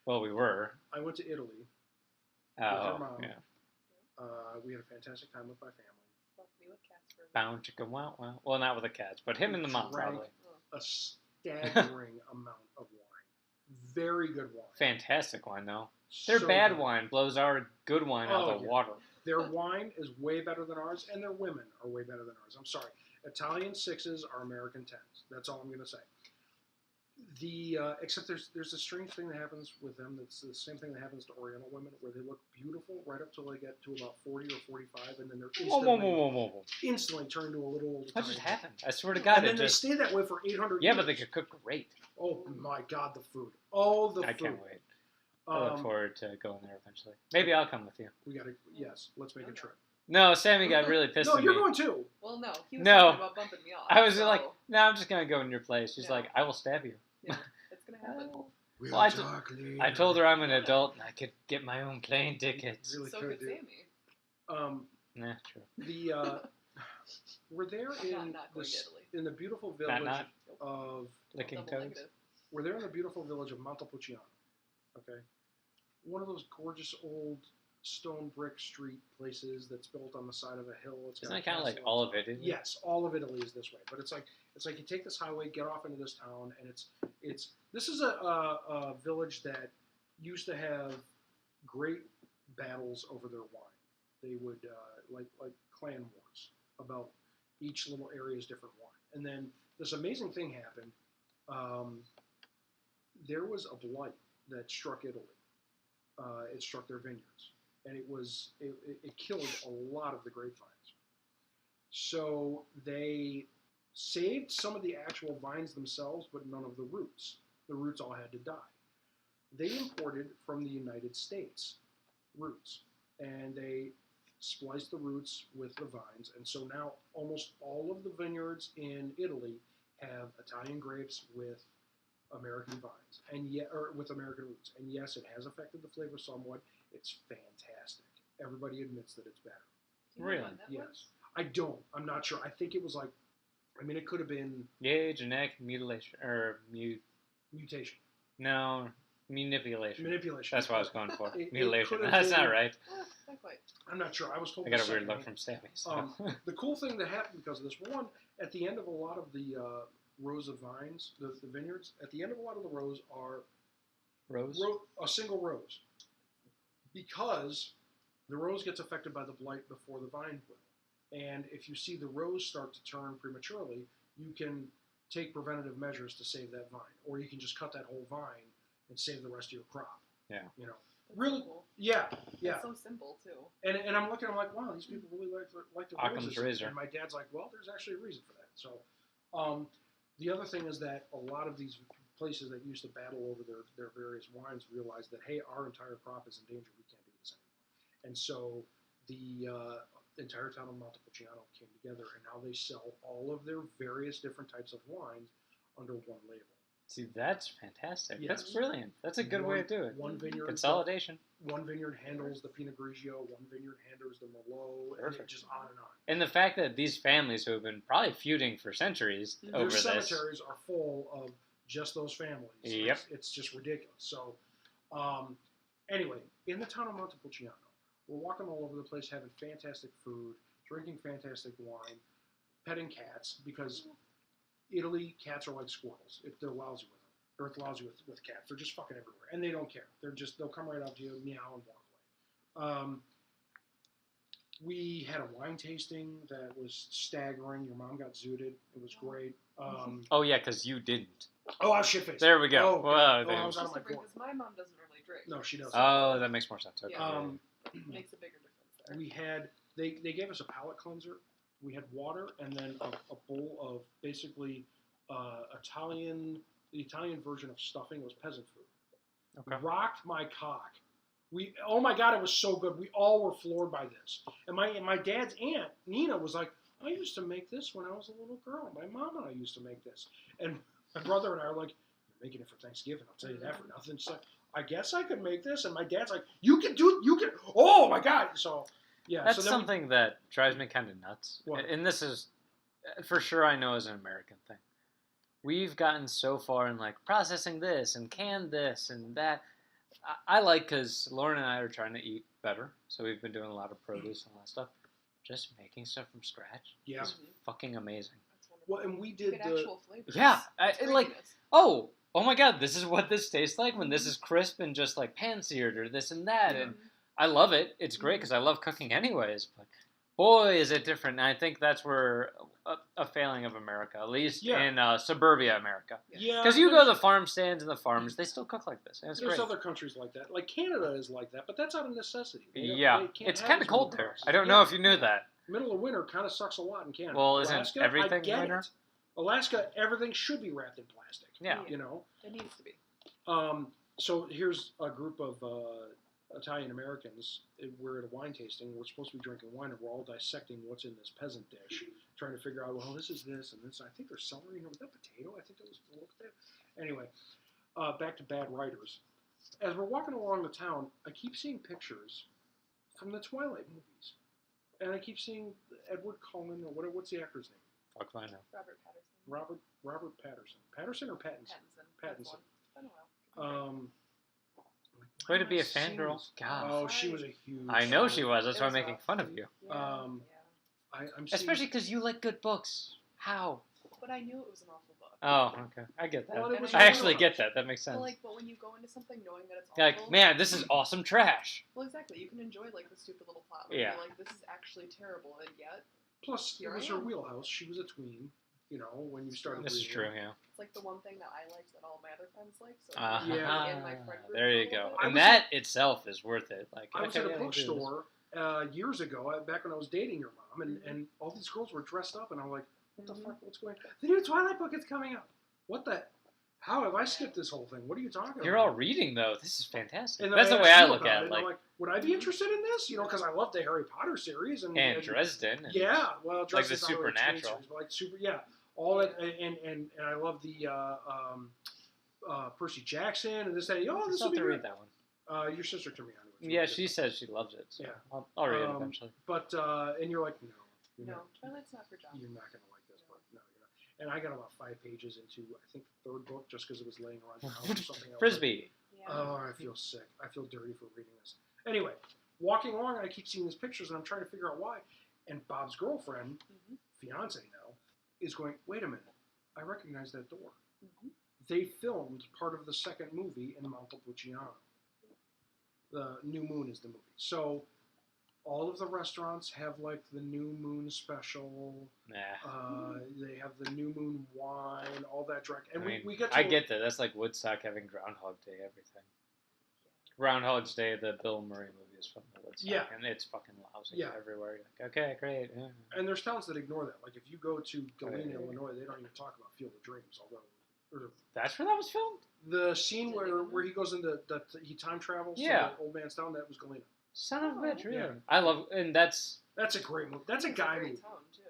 Well, we were. I went to Italy. Oh, mom. yeah. We had a fantastic time with my family. Left me with cats for a Bound chicken, wow, wow. Well, not with the cats, but him and the mom Drank probably. a staggering amount of wine. Very good wine. Fantastic wine though. Their So bad good. wine blows our good wine out Oh, of the yeah. water. Their wine is way better than ours, and their women are way better than ours. I'm sorry. Italian 6s are American 10s. That's all I'm going to say. Except there's a strange thing that happens with them. That's the same thing that happens to Oriental women, where they look beautiful right up till they get to about 40 or 45, and then they're Whoa. instantly turn to a little old. What just Italian. happened? I swear to God, And then it they just. stay that way for 800 Yeah, years. but they could cook great. Oh my God, the food! Oh, the I food! can't wait. I look Um, forward to going there eventually. Maybe I'll come with you. we gotta. Yes, let's make a trip. No, Sammy got really pissed No, at you're me. going too. Well, no, he was No. talking about bumping me off. I was so, like, no, I'm just gonna go in your place. She's Yeah. like, I will stab you. yeah, it's gonna happen. We'll Well, talk later. I told her I'm an adult and I could get my own plane tickets. Really So could could do. Sammy. Nah, true. We're there in not going to Italy. in the beautiful village Not of licking Double toes. negative. we're there in the beautiful village of Montepulciano. Okay, one of those gorgeous old stone brick street places that's built on the side of a hill. It's got Isn't a it kind of like castle all on of top. it? Isn't it? Yes, all of Italy is this way, but it's like you take this highway, get off into this town, and this is a village that used to have great battles over their wine. They would like clan wars about each little area's different wine, and then this amazing thing happened. There was a blight that struck Italy. It struck their vineyards, and it killed a lot of the grapevines. So they saved some of the actual vines themselves, but none of the roots. The roots all had to die. They imported from the United States roots, and they spliced the roots with the vines, and so now almost all of the vineyards in Italy have Italian grapes with American vines, or with American roots. And yes, it has affected the flavor somewhat. It's fantastic. Everybody admits that it's better. Do you know Really? when that Yes. was? I don't. I'm not sure. I think it was like, it could have been Yeah, genetic mutilation or mutation, manipulation. manipulation. That's what I was going for. It Mutilation. could have That's not been- right. Not quite. I'm not sure. I was told. I got the a weird second look hand. from Sammy. So. The cool thing that happened because of this, one, at the end of a lot of the rows of vines, the vineyards, at the end of a lot of the rows are Rose? a single rose, because the rose gets affected by the blight before the vine will. And if you see the rose start to turn prematurely, you can take preventative measures to save that vine, or you can just cut that whole vine and save the rest of your crop. Yeah. You know. That's Really? so cool. Yeah. Yeah. It's so simple too. And I'm looking, I'm like, wow, these people really like the Occam's roses. razor. And my dad's like, well, there's actually a reason for that. So, the other thing is that a lot of these places that used to battle over their various wines realized that, hey, our entire crop is in danger. We can't do this anymore. And so the entire town of Montepulciano came together, and now they sell all of their various different types of wines under one label. See, that's fantastic. Yes. That's brilliant. That's a good way to do it. One vineyard Consolidation. One vineyard handles the Pinot Grigio, one vineyard handles the Merlot, and Perfect. it just on and on. And the fact that these families who have been probably feuding for centuries Their over Their this. cemeteries are full of just those families. Yep. It's just ridiculous. So, anyway, in the town of Montepulciano, we're walking all over the place, having fantastic food, drinking fantastic wine, petting cats, because Italy, cats are like squirrels. They're lousy with them. They're lousy with cats. They're just fucking everywhere, and they don't care. They'll come right up to you, meow, and walk away. We had a wine tasting that was staggering. Your mom got zooted. It was great. Oh, yeah, because you didn't. Oh, I was shit-faced. There we go. Oh, Whoa, I damn. was out of my corner. Because my mom doesn't really drink. No, she doesn't. Oh, that makes more sense. Okay. Yeah. Um, Makes a bigger difference there. we had they gave us a palate cleanser. We had water and then a bowl of basically the Italian version of stuffing. It was peasant food. Okay. Rocked my cock. Oh my god, it was so good. We all were floored by this. And my dad's aunt Nina was like, I used to make this when I was a little girl. My mom and I used to make this. And my brother and I are like, you're making it for Thanksgiving. I'll tell you that for nothing. So I guess I could make this. And my dad's like, you can. Oh my god. So yeah, that's so something that drives me kind of nuts. What? And this is, for sure, I know is an American thing. We've gotten so far in like processing this and canned this and that. I like, because Lauren and I are trying to eat better, so we've been doing a lot of produce and all that stuff. Just making stuff from scratch is fucking amazing. That's wonderful. Well, and we did Get actual flavors. Yeah, It's like, craziness. oh my god, this is what this tastes like when this is crisp and just like pan-seared or this and that. And I love it. It's great because I love cooking anyways. But boy, is it different. And I think that's where a failing of America, at least in suburbia America. Yeah. Because you go to the farm stands and the farmers, they still cook like this. And it's There's great. other countries like that. Like Canada is like that, but that's out of necessity. They can't It's have kind of as cold many there. crops. I don't know if you knew that. Middle of winter kind of sucks a lot in Canada. Well, isn't Alaska, everything I get winter? it. Alaska, everything should be wrapped in plastic. Yeah. You know? It needs to be. So here's a group of Italian Americans. We're at a wine tasting. We're supposed to be drinking wine, and we're all dissecting what's in this peasant dish, trying to figure out, well, this is this and this. I think there's celery in here. Was that potato? I think that was a little potato. Anyway, back to bad writers. As we're walking along the town, I keep seeing pictures from the Twilight movies. And I keep seeing Edward Cullen, or what's the actor's name? Fuck if I know. Robert Patterson. Robert Patterson. Patterson or Pattinson? Pattinson. It's been a while. Way to be a fangirl. God. Oh, she was a huge. I know she fan. was. That's It why I'm was making rough. fun of you. Yeah. I'm seeing, Especially because you like good books. How? But I knew it was an awful book. Oh, okay. I get that. Well, it was I actually horror. get that. That makes sense. But when you go into something knowing that it's You're awful, like, man, this is awesome trash. well, exactly. You can enjoy like the stupid little plot. Where Yeah. You're like, this is actually terrible, and yet plus, it Here was I her am. wheelhouse. She was a tween. You know, when you started. This is reading. true, yeah. it's like the one thing that I liked that all my other friends like. So Yeah. in my friend group There for a you little go. bit. And that itself is worth it. Like, I was okay, at a yeah, we'll do this. bookstore years ago, back when I was dating your mom, and all these girls were dressed up, and I'm like, what the fuck? What's going on? The new Twilight book is coming out. What the? How have I skipped this whole thing? What are you talking about? You're all reading, though. This is fantastic. And then That's the asked way I you look about at it, it. and I'm like, would I be interested in this? You know, because I love the Harry Potter series and Dresden. And yeah, well, like Dresden's the not really a teen Supernatural. series, but like all that, and I love the Percy Jackson and this that. Oh, I this still will be have to read great. that one. Your sister turned me on to it. Yeah, she says she loves it. So Yeah. I'll read it eventually. But and you're like, no, you're No, not, Twilight's not for John. you're not gonna like this book. No, you're not. And I got about 5 pages into I think the third book just because it was laying around the house or something else. Frisbee. Yeah. Oh, I feel sick. I feel dirty for reading this. Anyway, walking along, I keep seeing these pictures, and I'm trying to figure out why. And Bob's girlfriend, fiance now, is going, wait a minute. I recognize that door. They filmed part of the second movie in Montepulciano. The New Moon is the movie. So all of the restaurants have like the New Moon special. Nah. They have the New Moon wine, all that direct. And I mean, we get to I get that. That's like Woodstock having Groundhog Day, everything. Groundhog's Day, the Bill Murray movie, is from Woodstock. Yeah. And it's fucking lousy Yeah. everywhere. You're like, okay, great. Yeah. And there's towns that ignore that. Like if you go to Galena, Right. Illinois, they don't even talk about Field of Dreams. Although That's where that was filmed? the scene where he goes into he time travels Yeah. to the old man's town, that was Galena. Son of a bitch, really? Yeah. I love, and that's, That's a great movie. That's a It's guy great movie. tone, too.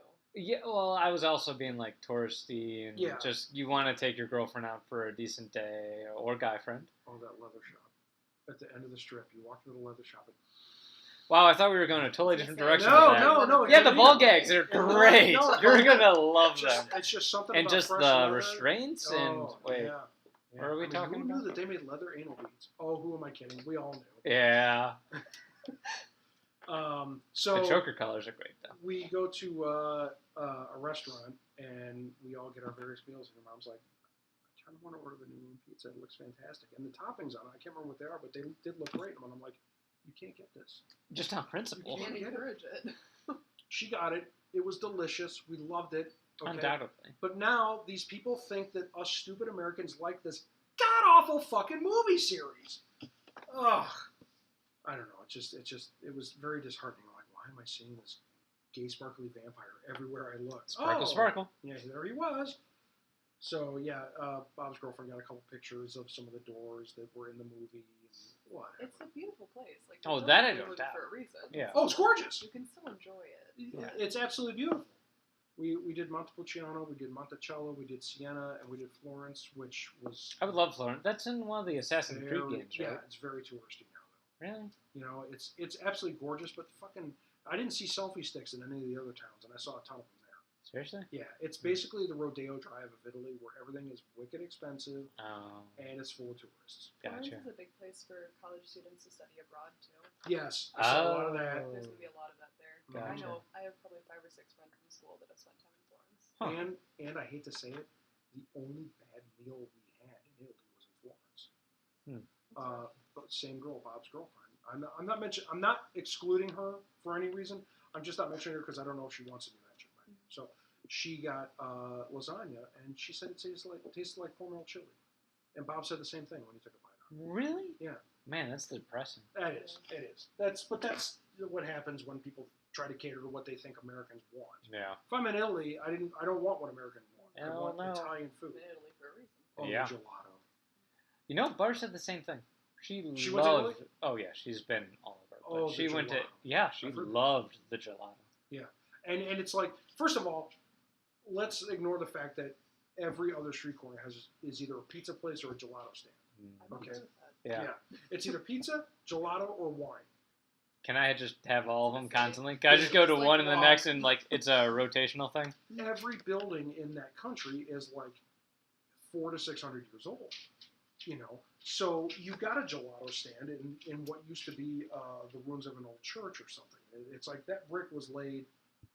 yeah, well, I was also being like touristy and Yeah. just, you want to take your girlfriend out for a decent day or guy friend. Oh, that leather shop at the end of the strip. You walk into the leather shop. Wow, I thought we were going a totally different direction No, with that. no. Yeah, the Galena. ball gags are No, great. no, You're no. gonna love them. It's just something And about just fresh the leather. restraints and Oh, wait, yeah. what are we talking who about? knew that they made leather anal beads? Oh, who am I kidding? We all knew. Yeah, So the choker colors are great though. we go to a restaurant and we all get our various meals, and your mom's like, I kind of want to order the New Moon pizza. It looks fantastic. And the toppings on it, I can't remember what they are, but they did look great. And I'm like, you can't get this. Just on principle. You Can't get it. encourage it. She got it. It was delicious. We loved it. Okay? Undoubtedly. But now these people think that us stupid Americans like this god-awful fucking movie series. Ugh. I don't know. It was very disheartening. Like, why am I seeing this gay sparkly vampire everywhere I look? Sparkle. Yeah, there he was. So, yeah, Bob's girlfriend got a couple pictures of some of the doors that were in the movie. And whatever. It's a beautiful place. Like, Oh, there's that I nothing don't to doubt. For a reason. Yeah. Oh, it's gorgeous. You can still enjoy it. Yeah. It's absolutely beautiful. We did Montepulciano, we did Monticello, we did Siena, and we did Florence, which was... I would love Florence. That's in one of the Assassin's Creed games, right? Yeah, it's very touristy now, though. Really? You know, it's absolutely gorgeous, but fucking... I didn't see selfie sticks in any of the other towns, and I saw a ton of them there. Seriously? Yeah, it's basically the Rodeo Drive of Italy, where everything is wicked expensive, Oh. and it's full of tourists. Gotcha. Florence is a big place for college students to study abroad, too. Yes, I saw a lot of that. There's going to be a lot of that there. Gotcha. I know, I have probably 5 or 6 friends from school that have spent time in Florence. Huh. And I hate to say it, the only bad meal we had in Italy was in Florence. But same girl, Bob's girlfriend. I'm not excluding her for any reason. I'm just not mentioning her because I don't know if she wants to be mentioned. Right? So she got lasagna, and she said it tasted like Hormel chili. And Bob said the same thing when he took a bite out. Really? Yeah. Man, that's depressing. It is. That's what happens when people try to cater to what they think Americans want. Yeah. If I'm in Italy, I don't want what Americans want. I Hell want no. Italian food. I'm in Italy for a reason. Oh, Yeah. gelato. You know, Bar said the same thing. She went to loved. Italy? Oh yeah, she's been all over. But Oh, she the went to. gelato. Yeah, she I've heard that. loved the gelato. And it's like, first of all, let's ignore the fact that every other street corner is either a pizza place or a gelato stand. I'm Okay. okay with that. Yeah. It's either pizza, gelato, or wine. Can I just have all of them constantly? Can I just go to It's like one and the wow. next and like it's a rotational thing? Every building in that country is like 400 to 600 years old. You know, so you've got a gelato stand in what used to be the ruins of an old church or something. It's like that brick was laid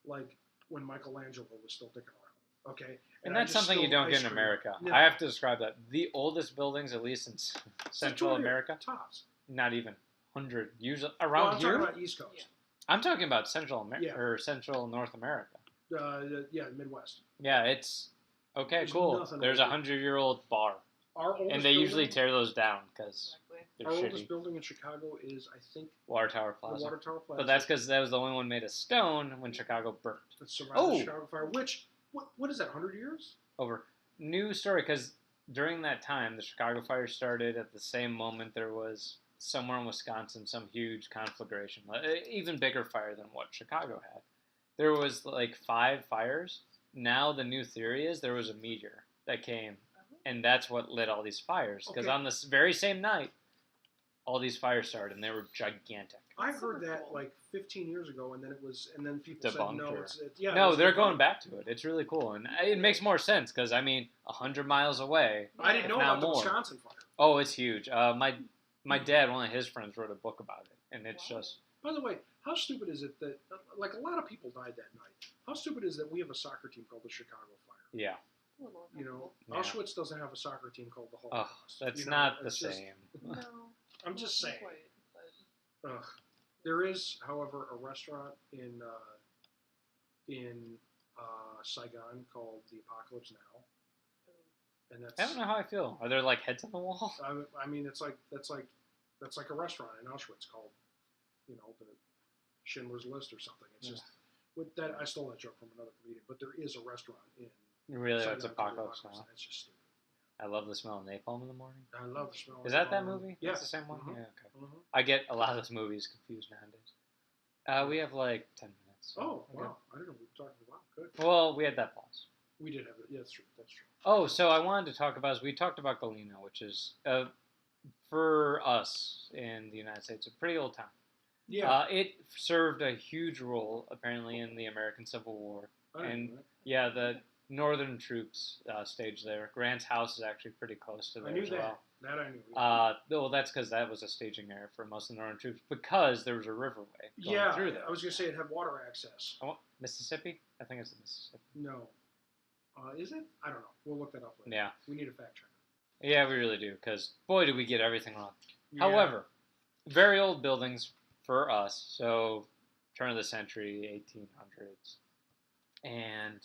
like when Michelangelo was still dicking around. Okay, And I that's just something you spilled don't get ice in cream. America. No. I have to describe that. The oldest buildings, at least in Central 200 America, tops. not even 100. Usually Well, around I'm here. talking about East Coast. Yeah. I'm talking about Central America Yeah. or Central North America. Yeah, Midwest. Yeah, it's okay. There's cool. nothing There's a over it. 100-year-old bar, Our oldest and they usually building- tear those down because Exactly. they're Our oldest shitty. building in Chicago is, I think, Water Tower the Plaza. Water Tower Plaza. But that's because that was the only one made of stone when Chicago burnt. that survived Oh! the Chicago fire. Which what is that? 100 years? Over. New story, because during that time, the Chicago fire started at the same moment there was somewhere in Wisconsin some huge conflagration, even bigger fire than what Chicago had. There was like 5 fires. Now the new theory is there was a meteor that came, and that's what lit all these fires. Because Okay. on this very same night, all these fires started, and they were gigantic. I That's heard super that cool. like 15 years ago, and then people Debunked said no. or- It's yeah. No, it's they're debunked. going back to it. It's really cool, and it makes more sense because 100 miles away. I didn't know Not about the more. Wisconsin fire. Oh, it's huge. My dad, one of his friends, wrote a book about it, and it's Wow. just By the way, how stupid is it that like a lot of people died that night? How stupid is that we have a soccer team called the Chicago Fire? yeah. A little You know, uncomfortable. Yeah. Auschwitz doesn't have a soccer team called the Oh, Holocaust. that's You know, not the it's just- same. No. I'm just not saying. quite, but Ugh. There is, however, a restaurant in Saigon called the Apocalypse Now, and that's I don't know how I feel. Are there like heads on the wall? I mean, that's like a restaurant in Auschwitz called, you know, the Schindler's List or something. It's Yeah. just with that. I stole that joke from another comedian, but there is a restaurant in Really, Saigon it's called the Apocalypse Now. It's just stupid. I love the smell of napalm in the morning. I love the smell. Is of that that napalm. movie? Yeah. That's the same one? Mhm. Yeah, okay. Mhm. I get a lot of those movies confused nowadays. We have like 10 minutes. so Oh we're wow! I didn't know we were talking about. Good. good. Well, we had that pause. We did have it. Yeah, that's true. That's true. Oh, so I wanted to talk about, we talked about Galena, which is, for us in the United States, a pretty old town. Yeah. It served a huge role, apparently, in the American Civil War. I didn't and- know that. Yeah, the Northern troops staged there. Grant's house is actually pretty close to I there knew as that. well. That I knew. Well, that's because that was a staging area for most of the Northern troops, because there was a riverway going Yeah, through there. I was gonna say it had water access. Oh, Mississippi? I think it's the Mississippi. No. Is it? I don't know. We'll look that up later. Yeah. We need a fact check. Yeah, we really do, because boy, did we get everything wrong. Yeah. However, very old buildings for us, so turn of the century, 1800s. And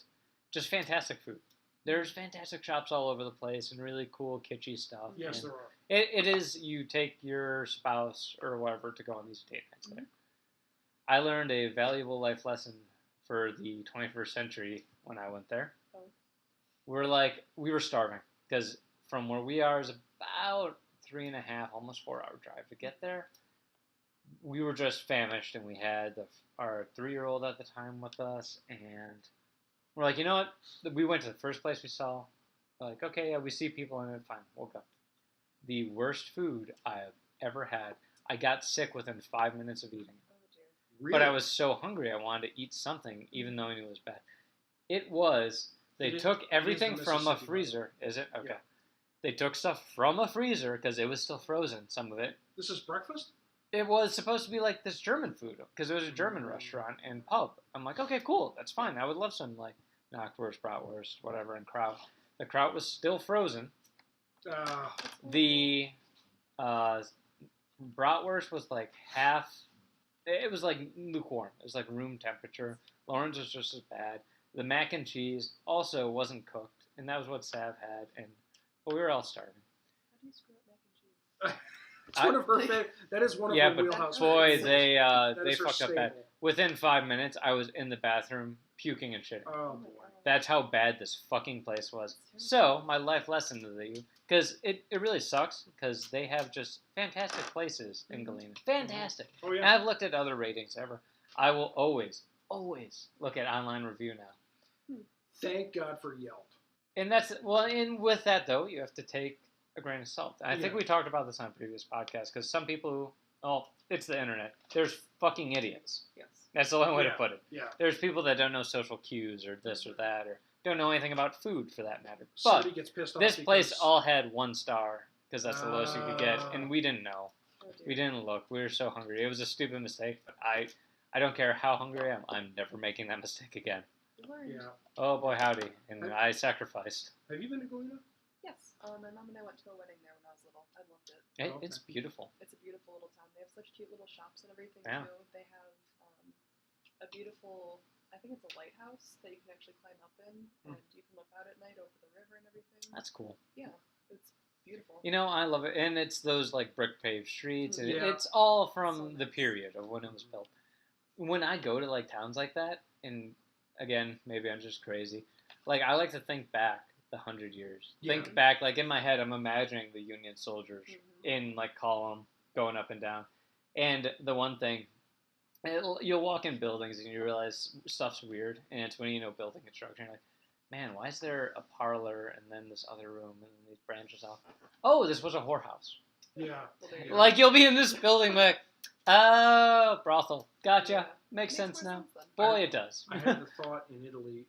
just fantastic food. There's fantastic shops all over the place and really cool kitschy stuff. Yes, and there are. it is, you take your spouse or whatever to go on these date nights there. I learned a valuable life lesson for the 21st century when I went there. Oh. We were starving because from where we are is about 3.5, almost 4 hour drive to get there. We were just famished, and we had our 3-year-old at the time with us, and we're like, you know what? We went to the first place we saw. We're like, okay, yeah, we see people in it, fine, we'll go. The worst food I have ever had. I got sick within 5 minutes of eating. Really? But I was so hungry, I wanted to eat something, even though I knew it was bad. It was, they took everything from a freezer. Is it? Okay. Yeah. They took stuff from a freezer, because it was still frozen, some of it. This is breakfast? It was supposed to be like this German food, because it was a German restaurant and pub. I'm like, okay, cool, that's fine. I would love some, like, knockwurst, bratwurst, whatever, and kraut. The kraut was still frozen. The bratwurst was like half. It was like lukewarm. It was like room temperature. Lauren's was just as bad. The mac and cheese also wasn't cooked, and that was what Sav had. But we were all starving. How do you screw up mac and cheese? It's one of her favorite. That is one of her wheelhouse. Boy, favorites. they fucked up bad. Within 5 minutes, I was in the bathroom puking and shitting. Oh boy. That's how bad this fucking place was. So, my life lesson to you, because it really sucks, because they have just fantastic places in Galena. Fantastic. Oh, yeah. And I've looked at other ratings ever. I will always look at online review now. Thank God for Yelp. And with that, though, you have to take a grain of salt. And I think we talked about this on a previous podcast, because some people it's the internet. There's fucking idiots. Yes. That's the only way to put it. Yeah. There's people that don't know social cues or this or that, or don't know anything about food for that matter. But Somebody gets pissed off this place because- all had 1 star, because that's the lowest you could get, and we didn't know. Oh, dear. We didn't look. We were so hungry. It was a stupid mistake, but I don't care how hungry I am. I'm never making that mistake again. You learned. Yeah. Oh boy, howdy. And I sacrificed. Have you been to Galena? Yes. My mom and I went to a wedding there when I was little. I loved it. Okay. It's beautiful. It's a beautiful little town. They have such cute little shops and everything Yeah. too. They have a beautiful, I think it's a lighthouse that you can actually climb up in, and you can look out at night over the river and everything. That's cool. Yeah, it's beautiful. You know, I love it. And it's those like brick paved streets. And Yeah. it's all from So the nice. period of when it was built. When I go to like towns like that, and again, maybe I'm just crazy, like I like to think back the 100 years. Yeah. Think back, like in my head, I'm imagining the Union soldiers Mhm. in like column going up and down. And the one thing, you'll walk in buildings and you realize stuff's weird, and it's when you know building construction, you're like, man, why is there a parlor and then this other room and then these branches off? Oh, this was a whorehouse. Yeah. Well, there you Yeah. go. Like you'll be in this building like, oh, brothel. Gotcha. Yeah. Makes sense more now. sense then. Boy, it does. I had the thought in Italy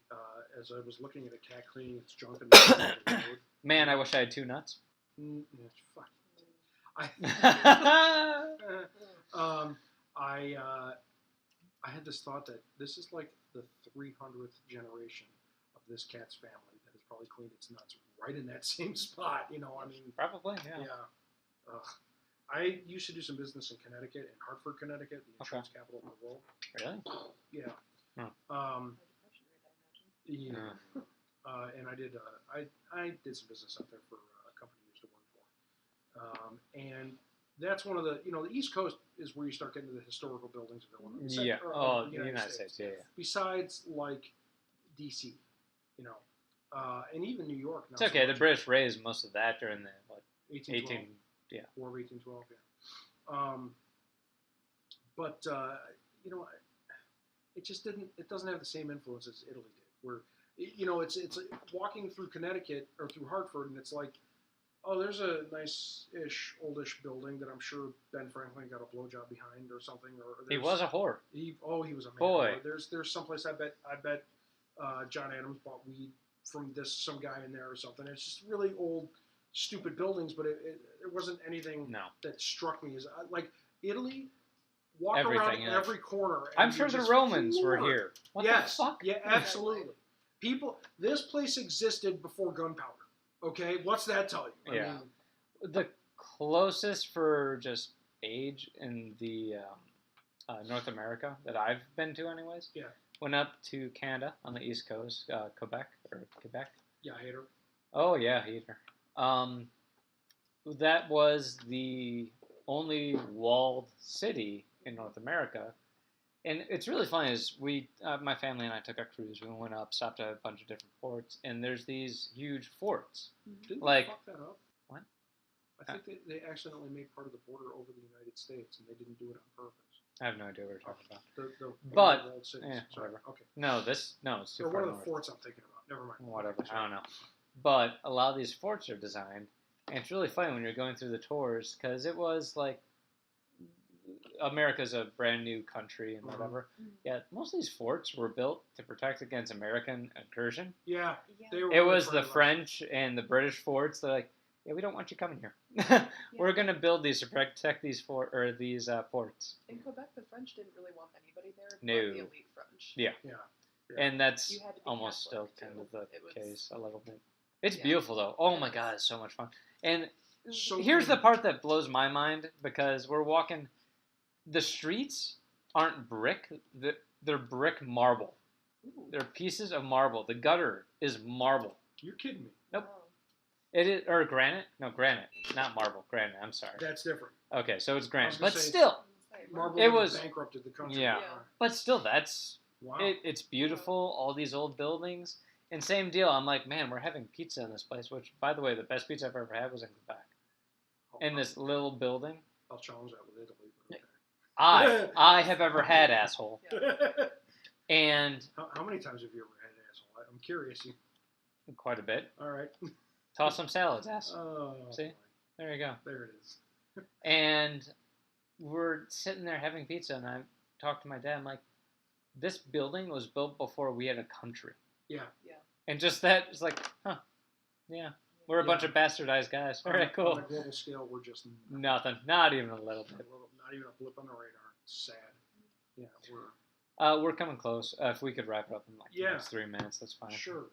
as I was looking at a cat cleaning its junk in the road. Man, I wish I had 2 nuts. Fuck. I I had this thought that this is like the 300th generation of this cat's family that has probably cleaned its nuts right in that same spot. You know, I mean, Probably, yeah. yeah. I used to do some business in Connecticut, in Hartford, Connecticut, the insurance capital of the world. Really? Yeah. Hmm. High depression rate, I imagine. Yeah. And I did some business out there for a company I used to work for. And that's one of the, the East Coast is where you start getting to the historical buildings of Illinois. Yeah. Or Oh, of the United States. Yeah, yeah. Besides, like, D.C., and even New York. It's okay. The British raised most of that during the, 1812. 18... Yeah. War of 1812, yeah. But it just didn't. It doesn't have the same influence as Italy did. Where, it's walking through Connecticut or through Hartford, and it's like, oh, there's a nice-ish, oldish building that I'm sure Ben Franklin got a blowjob behind or something. Or He was a whore. He was a man. Boy. There's someplace I bet John Adams bought weed from some guy in there or something. It's just really old, stupid buildings, but there wasn't anything that struck me as like Italy. Walk Everything, around yeah. every corner. And I'm sure you're the just Romans were floored. here. What Yes, the fuck? yeah, absolutely. This place existed before gunpowder. Okay, what's that tell you? Yeah. The closest for just age in the North America that I've been to anyways, went up to Canada on the East Coast, Quebec. Yeah, I hate her. Oh yeah, heater. That was the only walled city in North America, and it's really funny. Is my family and I took a cruise. We went up, stopped at a bunch of different ports, and there's these huge forts. Didn't Like- they fuck that up? What? I think they accidentally made part of the border over the United States, and they didn't do it on purpose. I have no idea what we're talking about. The But- walled cities. yeah, Sorry. whatever. Okay. No, it's too Or far one of the north. forts I'm thinking about. Never mind. Whatever, Sorry. I don't know. But a lot of these forts are designed, and it's really funny when you're going through the tours because it was like America's a brand new country and whatever. Mhm. Yeah, most of these forts were built to protect against American incursion. Yeah, Yeah. they were. It really was trying the to- French and the British forts. They're like, yeah, we don't want you coming here. We're gonna build these to protect these ports. In Quebec, the French didn't really want anybody there, but No. the elite French. Yeah. Yeah. And that's You had to be almost still Catholic, kind too. of the It was- case a little bit. It's Yeah. beautiful though. Oh It my is. god, it's so much fun. And So here's cool. the part that blows my mind because we're walking. The streets aren't brick; they're brick marble. Ooh. They're pieces of marble. The gutter is marble. You're kidding me. Nope. Wow. It is or granite? No, granite, not marble. Granite. I'm sorry. That's different. Okay, so it's I granite, was gonna but say- still, Marble It would have was- bankrupted the country. Yeah. Yeah. but still, that's Wow. it's beautiful. All these old buildings, and same deal. I'm like, man, we're having pizza in this place. Which, by the way, the best pizza I've ever had was in Quebec, in this little building. I'll challenge that with Italy. But I have ever had, asshole. Yeah. okay. And How many times have you ever had an asshole? I'm curious. quite a bit. All right. Toss some salads, ass. Oh, See? boy. There you go. There it is. And we're sitting there having pizza, and I talked to my dad. I'm like, this building was built before we had a country. Yeah. And just that is like, huh, yeah. We're a bunch Yeah. of bastardized guys. All right, On cool. a global scale, we're just Nothing. Not even a little bit. not even a blip on the radar. Sad. Yeah, We're coming close. If we could wrap it up in like the Yeah. next 3 minutes, that's fine. Sure.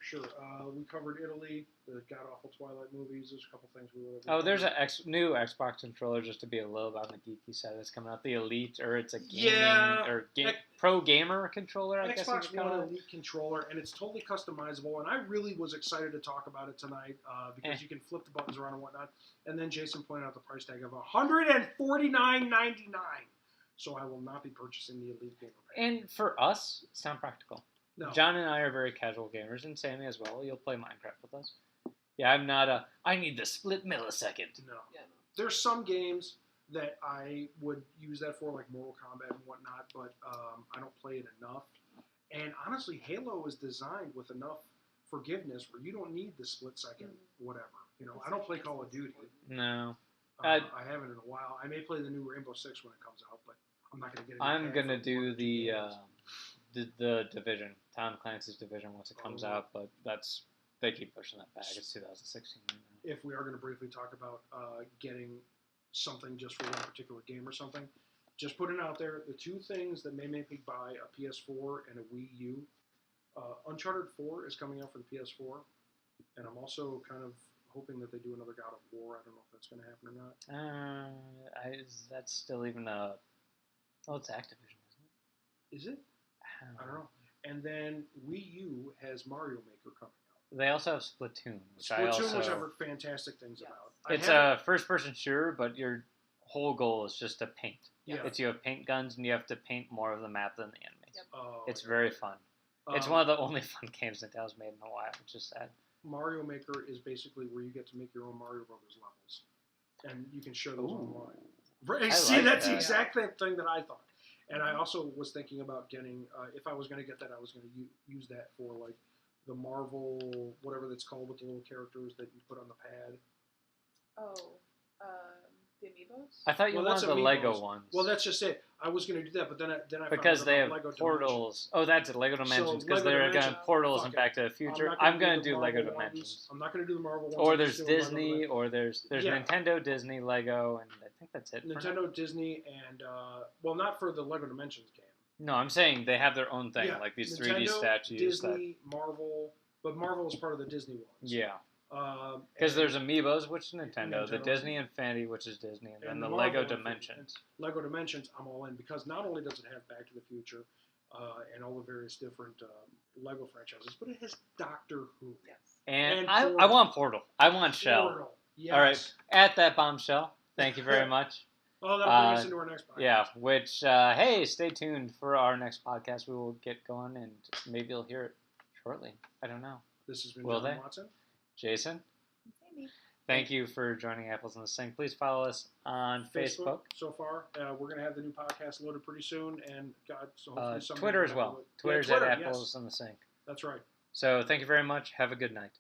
We covered Italy, the god awful Twilight movies. There's a couple things we would have. Oh, there's a new Xbox controller, just to be a little bit on the geeky side, that's coming out. The Elite, or it's a gaming, Yeah. or Ex- pro gamer controller, I guess you Xbox could call One it. Elite controller, and it's totally customizable. And I really was excited to talk about it tonight because you can flip the buttons around and whatnot. And then Jason pointed out the price tag of $149.99. So I will not be purchasing the Elite Gamer Pack. And for us, it's not practical. No. John and I are very casual gamers, and Sammie as well. You'll play Minecraft with us. Yeah, I'm not I need the split millisecond. No. Yeah. There's some games that I would use that for, like Mortal Kombat and whatnot, but I don't play it enough. And honestly, Halo is designed with enough forgiveness where you don't need the split second whatever. You know, I don't play Call of Duty. No. I haven't in a while. I may play the new Rainbow Six when it comes out, but I'm not going to get it. I'm going to do the Division, Tom Clancy's Division, once it comes Oh. out, but they keep pushing that back. It's 2016 right now. If we are going to briefly talk about getting something just for one particular game or something, just put it out there. The two things that may make me buy a PS4 and a Wii U, Uncharted 4 is coming out for the PS4, and I'm also kind of hoping that they do another God of War. I don't know if that's going to happen or not. That's still even a... Oh, it's Activision, isn't Is it? it? I don't know. And then Wii U has Mario Maker coming out. They also have Splatoon, which I Splatoon, also... which I've heard fantastic things Yes. about. It's a first-person shooter, but your whole goal is just to paint. Yeah. It's you have paint guns, and you have to paint more of the map than the enemies. Yep. It's very fun. It's one of the only fun games Nintendo's made in a while, which is sad. Mario Maker is basically where you get to make your own Mario Brothers levels, and you can share those Ooh. online. Right? I See, like that's the that. exact thing that I thought. And I also was thinking about getting, if I was going to get that, I was going to use that for like the Marvel, whatever that's called, with the little characters that you put on the pad. Oh, the Amiibos? I thought you Well, wanted that's the Lego Amiibos. ones. Well, that's just it. I was going to do that, but then I because found they out have about Lego portals. Oh, that's it, Lego Dimensions, because Lego they're going Dimensions, portals fuck and it. Back to the Future. not I'm gonna going to do the Lego Marvel Dimensions. ones. I'm not going to do the Marvel ones. Or I'm there's just doing Lego Disney, Dimensions. or there's Yeah. Nintendo, Disney, Lego, and I think that's it. for now. Nintendo, Disney, and well, not for the Lego Dimensions game. No, I'm saying they have their own thing, Yeah, like these Nintendo, 3D statues. Disney, Marvel, but Marvel is part of the Disney ones. Yeah, Because because there's Amiibos, which is Nintendo, the Nintendo. Disney Infinity, which is Disney, and then And the the Lego Marvel Dimensions. Lego Dimensions, I'm all in because not only does it have Back to the Future, and all the various different Lego franchises, but it has Doctor Who. Yes. And And I want Portal. I want Shell. Portal. Yes. All right, at that bombshell. Thank you very much. Oh, that'll bring us into our next podcast. Yeah, which, hey, stay tuned for our next podcast. We will get going, and maybe you'll hear it shortly. I don't know. This has been Will John they? Watson. Jason, Sammie. thank you for joining Apples in the Sink. Please follow us on Facebook. So far, we're going to have the new podcast loaded pretty soon, and God, so hopefully Twitter as well. Twitter's Twitter, at yes. Apples in the Sink. That's right. So thank you very much. Have a good night.